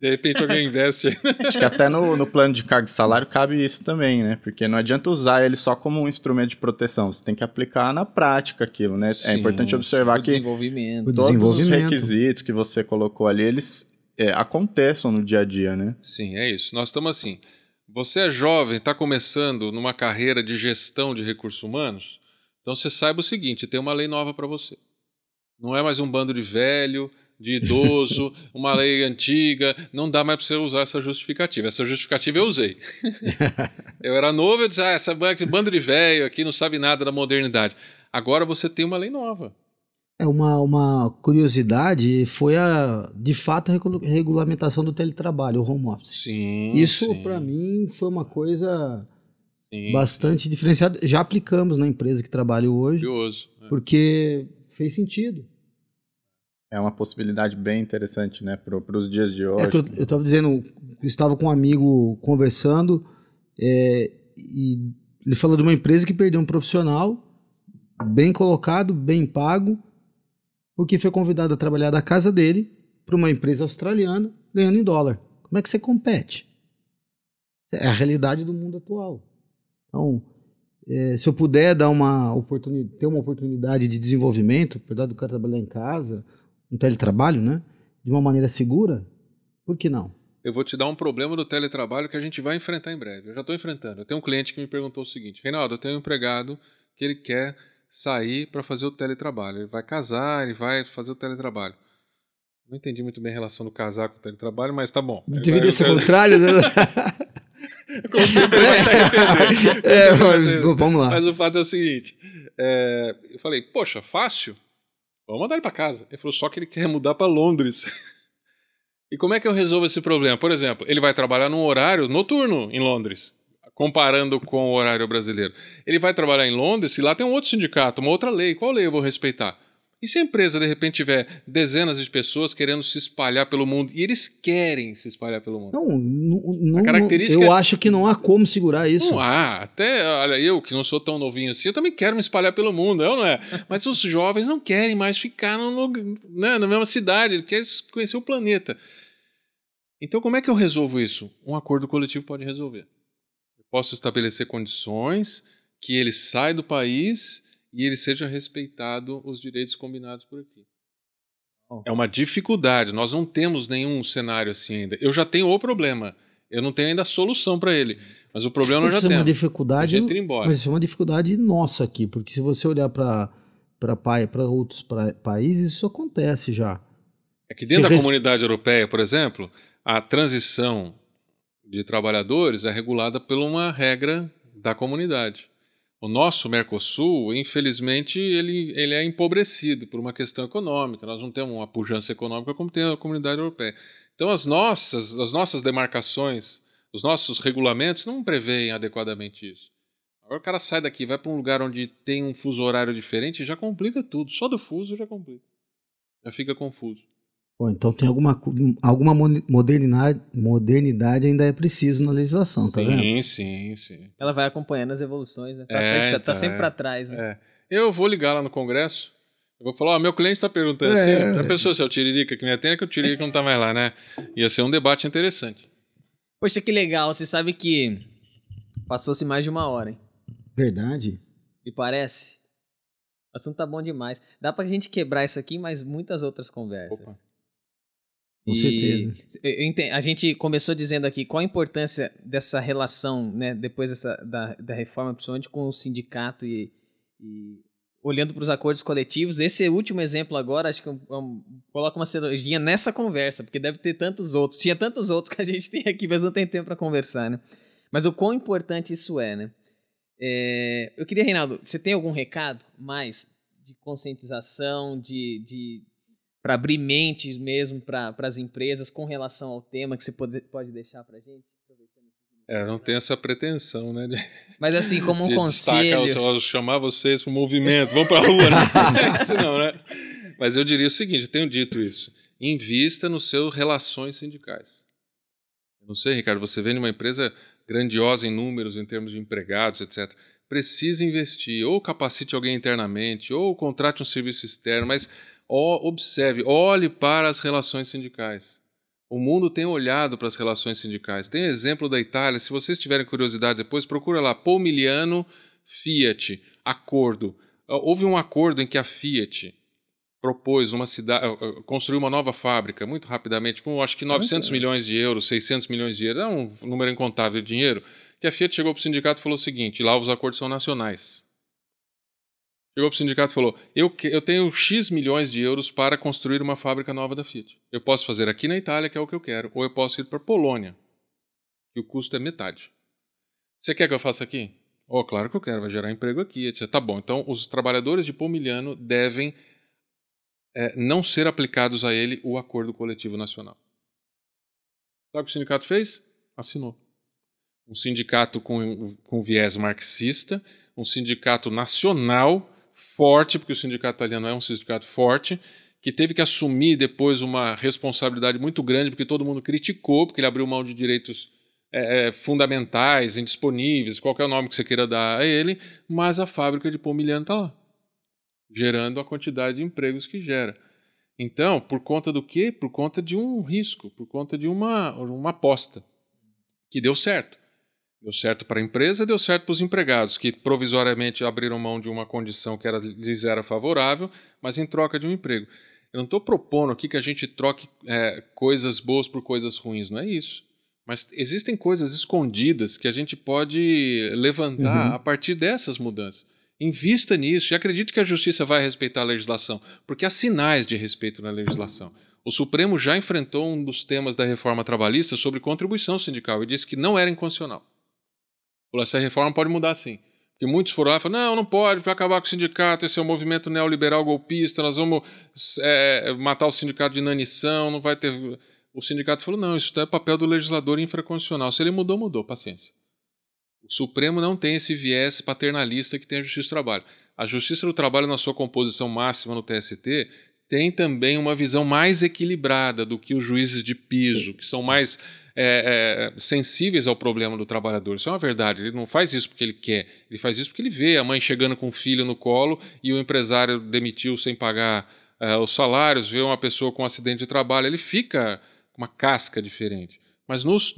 De repente alguém investe. Acho que até no plano de cargo e salário cabe isso também, né? Porque não adianta usar ele só como um instrumento de proteção. Você tem que aplicar na prática aquilo, né? Sim, é importante observar que todos os requisitos que você colocou ali, eles aconteçam no dia a dia, né? Sim, é isso. Nós estamos assim. Você é jovem, está começando numa carreira de gestão de recursos humanos, então você saiba o seguinte, tem uma lei nova para você. Não é mais um bando de velho, de idoso, uma lei antiga, não dá mais para você usar essa justificativa. Essa justificativa eu usei. Eu era novo, eu dizia, essa bando de velho aqui não sabe nada da modernidade. Agora você tem uma lei nova. Uma curiosidade foi de fato, a regulamentação do teletrabalho, o home office. Sim. Isso, para mim, foi uma coisa bastante diferenciada. Já aplicamos na empresa que trabalho hoje, porque fez sentido. É uma possibilidade bem interessante, né, para os dias de hoje. Eu estava dizendo, eu estava com um amigo conversando, e ele falou de uma empresa que perdeu um profissional bem colocado, bem pago, porque foi convidado a trabalhar da casa dele para uma empresa australiana, ganhando em dólar. Como é que você compete? É a realidade do mundo atual. Então, se eu puder ter uma oportunidade de desenvolvimento, apesar do cara trabalhar em casa, um teletrabalho, né, de uma maneira segura, Por que não? Eu vou te dar um problema do teletrabalho que a gente vai enfrentar em breve. Eu já estou enfrentando. Eu tenho um cliente que me perguntou o seguinte: Reinaldo, eu tenho um empregado que ele quer sair para fazer o teletrabalho. Ele vai casar, ele vai fazer o teletrabalho. Não entendi muito bem a relação do casar com o teletrabalho, mas tá bom. Deveria ser o contrário, né? Como sempre, vai se arrepender. Vamos lá. Mas o fato é o seguinte: eu falei, poxa, fácil? Vamos mandar ele para casa. Ele falou, só que ele quer mudar para Londres. E como é que eu resolvo esse problema? Por exemplo, ele vai trabalhar num horário noturno em Londres, comparando com o horário brasileiro. Ele vai trabalhar em Londres e lá tem um outro sindicato, uma outra lei. Qual lei eu vou respeitar? E se a empresa, de repente, tiver dezenas de pessoas querendo se espalhar pelo mundo, e eles querem se espalhar pelo mundo? Não, eu acho que não há como segurar isso. Não há. Até, olha, eu que não sou tão novinho assim, eu também quero me espalhar pelo mundo, não é? Mas os jovens não querem mais ficar na mesma cidade, eles querem conhecer o planeta. Então, como é que eu resolvo isso? Um acordo coletivo pode resolver. Eu posso estabelecer condições que ele saia do país e ele seja respeitado os direitos combinados por aqui. É uma dificuldade. Nós não temos nenhum cenário assim ainda. Eu já tenho o problema. Eu não tenho ainda a solução para ele. Mas o problema nós já temos. Isso é uma dificuldade, mas isso é uma dificuldade nossa aqui, porque se você olhar para outros países, isso acontece já. É que dentro da comunidade europeia, por exemplo, a transição de trabalhadores é regulada por uma regra da comunidade. O nosso Mercosul, infelizmente, ele é empobrecido por uma questão econômica. Nós não temos uma pujança econômica como tem a comunidade europeia. Então, as nossas demarcações, os nossos regulamentos não preveem adequadamente isso. Agora o cara sai daqui, vai para um lugar onde tem um fuso horário diferente, já complica tudo. Só do fuso já complica. Já fica confuso. Bom, então tem alguma modernidade ainda é preciso na legislação, tá vendo? Sim. Ela vai acompanhando as evoluções, né? Tá sempre para trás, né? Eu vou ligar lá no Congresso, eu vou falar, meu cliente está perguntando assim, já pensou se é o Tiririca que me atende, que o Tiririca não está mais lá, né? Ia ser um debate interessante. Poxa, que legal, você sabe que passou-se mais de 1 hora, hein? Verdade. E parece? O assunto tá bom demais. Dá pra gente quebrar isso aqui, mas muitas outras conversas. Opa. Com certeza. A gente começou dizendo aqui qual a importância dessa relação, né, depois da reforma, principalmente com o sindicato e olhando para os acordos coletivos. Esse último exemplo agora, acho que coloca uma cerejinha nessa conversa, porque deve ter tantos outros. Tinha tantos outros que a gente tem aqui, mas não tem tempo para conversar, né? Mas o quão importante isso é, né? Eu queria, Reinaldo, você tem algum recado mais de conscientização, para abrir mentes mesmo para as empresas com relação ao tema que você pode deixar para a gente? Não tenho essa pretensão, né? Mas assim, como um conselho... chamar vocês para o movimento, vamos para a rua, né? Não, né? Mas eu diria o seguinte, eu tenho dito isso, invista nos seus relações sindicais. Eu não sei, Ricardo, você vem numa empresa grandiosa em números, em termos de empregados, etc., precisa investir, ou capacite alguém internamente, ou contrate um serviço externo, mas observe, olhe para as relações sindicais. O mundo tem olhado para as relações sindicais. Tem exemplo da Itália, se vocês tiverem curiosidade depois, procura lá, Pomigliano Fiat, acordo. Houve um acordo em que a Fiat propôs construir uma nova fábrica, muito rapidamente, com acho que 900 milhões de euros, 600 milhões de euros, é um número incontável de dinheiro, que a Fiat chegou para o sindicato e falou o seguinte, lá os acordos são nacionais. Chegou para o sindicato e falou, eu tenho X milhões de euros para construir uma fábrica nova da Fiat. Eu posso fazer aqui na Itália, que é o que eu quero, ou eu posso ir para a Polônia, que o custo é metade. Você quer que eu faça aqui? Claro que eu quero, vai gerar emprego aqui, etc. Tá bom, então os trabalhadores de Pomigliano devem não ser aplicados a ele o acordo coletivo nacional. Sabe o que o sindicato fez? Assinou. Um sindicato com viés marxista, um sindicato nacional forte, porque o sindicato italiano é um sindicato forte, que teve que assumir depois uma responsabilidade muito grande, porque todo mundo criticou, porque ele abriu mão de direitos fundamentais, indisponíveis, qualquer nome que você queira dar a ele, mas a fábrica de Pomigliano está lá, gerando a quantidade de empregos que gera. Então, por conta do quê? Por conta de um risco, por conta de uma aposta, que deu certo. Deu certo para a empresa, deu certo para os empregados, que provisoriamente abriram mão de uma condição que lhes era favorável, mas em troca de um emprego. Eu não estou propondo aqui que a gente troque coisas boas por coisas ruins, não é isso. Mas existem coisas escondidas que a gente pode levantar a partir dessas mudanças. Invista nisso e acredite que a justiça vai respeitar a legislação, porque há sinais de respeito na legislação. O Supremo já enfrentou um dos temas da reforma trabalhista sobre contribuição sindical e disse que não era inconstitucional. Falou, essa reforma pode mudar sim. Porque muitos foram lá e falaram, não pode, para acabar com o sindicato, esse é um movimento neoliberal golpista, nós vamos matar o sindicato de inanição, não vai ter... O sindicato falou, não, isso é papel do legislador infraconstitucional. Se ele mudou, mudou, paciência. O Supremo não tem esse viés paternalista que tem a Justiça do Trabalho. A Justiça do Trabalho, na sua composição máxima no TST, tem também uma visão mais equilibrada do que os juízes de piso, que são mais sensíveis ao problema do trabalhador. Isso é uma verdade. Ele não faz isso porque ele quer. Ele faz isso porque ele vê a mãe chegando com o filho no colo e o empresário demitiu sem pagar os salários, vê uma pessoa com um acidente de trabalho, ele fica com uma casca diferente. Mas nos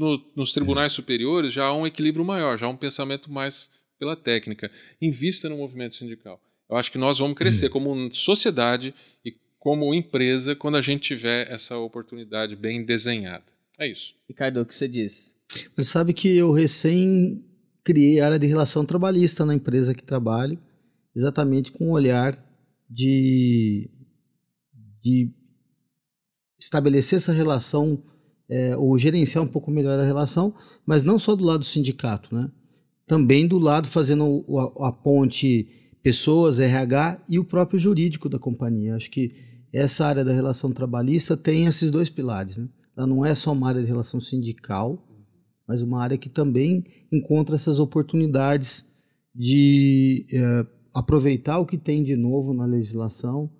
tribunais superiores já há um equilíbrio maior, já há um pensamento mais pela técnica. Invista no movimento sindical. Eu acho que nós vamos crescer como sociedade e como empresa quando a gente tiver essa oportunidade bem desenhada. É isso. Ricardo, o que você diz? Você sabe que eu recém criei a área de relação trabalhista na empresa que trabalho, exatamente com o olhar de estabelecer essa relação, ou gerenciar um pouco melhor a relação, mas não só do lado do sindicato, né? Também do lado fazendo a ponte pessoas, RH e o próprio jurídico da companhia. Acho que essa área da relação trabalhista tem esses dois pilares, né? Ela não é só uma área de relação sindical, mas uma área que também encontra essas oportunidades de aproveitar o que tem de novo na legislação,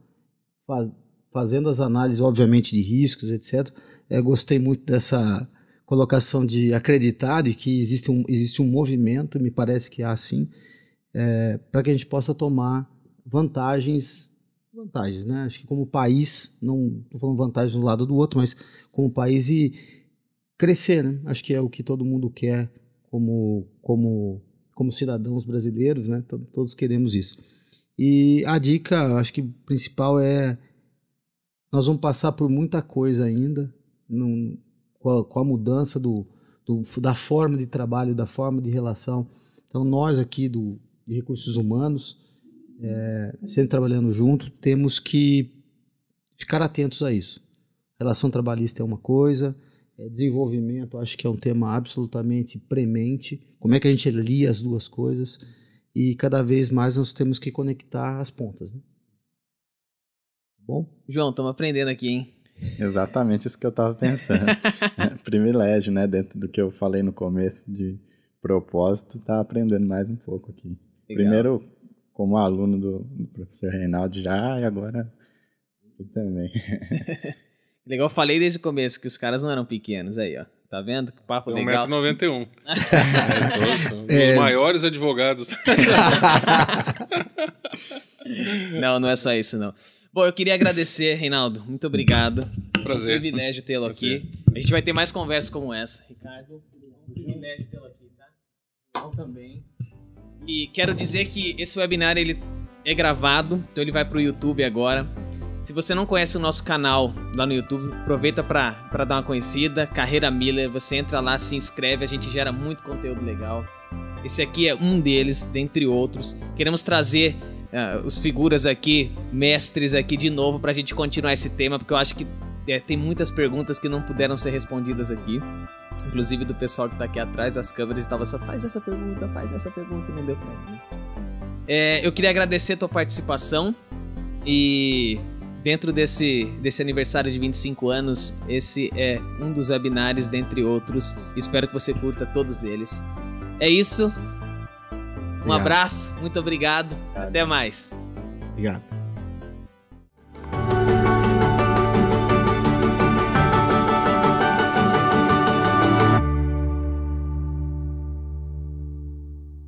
fazendo as análises, obviamente, de riscos, etc. Gostei muito dessa colocação de acreditar de que existe um movimento, me parece que há sim, para que a gente possa tomar vantagens, né? Acho que como país, não estou falando vantagens de um lado ou do outro, mas como país e crescer, né? Acho que é o que todo mundo quer como cidadãos brasileiros, né? Todos queremos isso. E a dica, acho que principal nós vamos passar por muita coisa ainda, com a mudança da forma de trabalho, da forma de relação. Então nós aqui de recursos humanos, sempre trabalhando junto, temos que ficar atentos a isso. Relação trabalhista é uma coisa, desenvolvimento acho que é um tema absolutamente premente. Como é que a gente lia as duas coisas? E cada vez mais nós temos que conectar as pontas, né? Bom? João, estamos aprendendo aqui, hein? Exatamente isso que eu estava pensando. Privilégio, né? Dentro do que eu falei no começo de propósito, tá aprendendo mais um pouco aqui. Legal. Primeiro, como aluno do professor Reinaldo já, e agora eu também. Legal, eu falei desde o começo que os caras não eram pequenos aí, ó. Tá vendo? Que papo legal. 1,91 m. São os maiores advogados. Não é só isso, não. Bom, eu queria agradecer, Reinaldo. Muito obrigado. Prazer. É um privilégio tê-lo aqui. A gente vai ter mais conversas como essa. Ricardo, um privilégio tê-lo aqui, tá? Eu também. E quero dizer que esse webinar ele é gravado, então ele vai pro YouTube agora. Se você não conhece o nosso canal lá no YouTube, aproveita para dar uma conhecida. Carreira Miller, você entra lá, se inscreve, a gente gera muito conteúdo legal. Esse aqui é um deles, dentre outros. Queremos trazer os figuras aqui, mestres aqui de novo pra gente continuar esse tema, porque eu acho que tem muitas perguntas que não puderam ser respondidas aqui, inclusive do pessoal que tá aqui atrás das câmeras, estava só faz essa pergunta e não deu pra ele, né? Eu queria agradecer a tua participação e dentro desse aniversário de 25 anos, esse é um dos webinários dentre outros. Espero que você curta todos eles. É isso. Um abraço, muito obrigado. Até mais. Obrigado.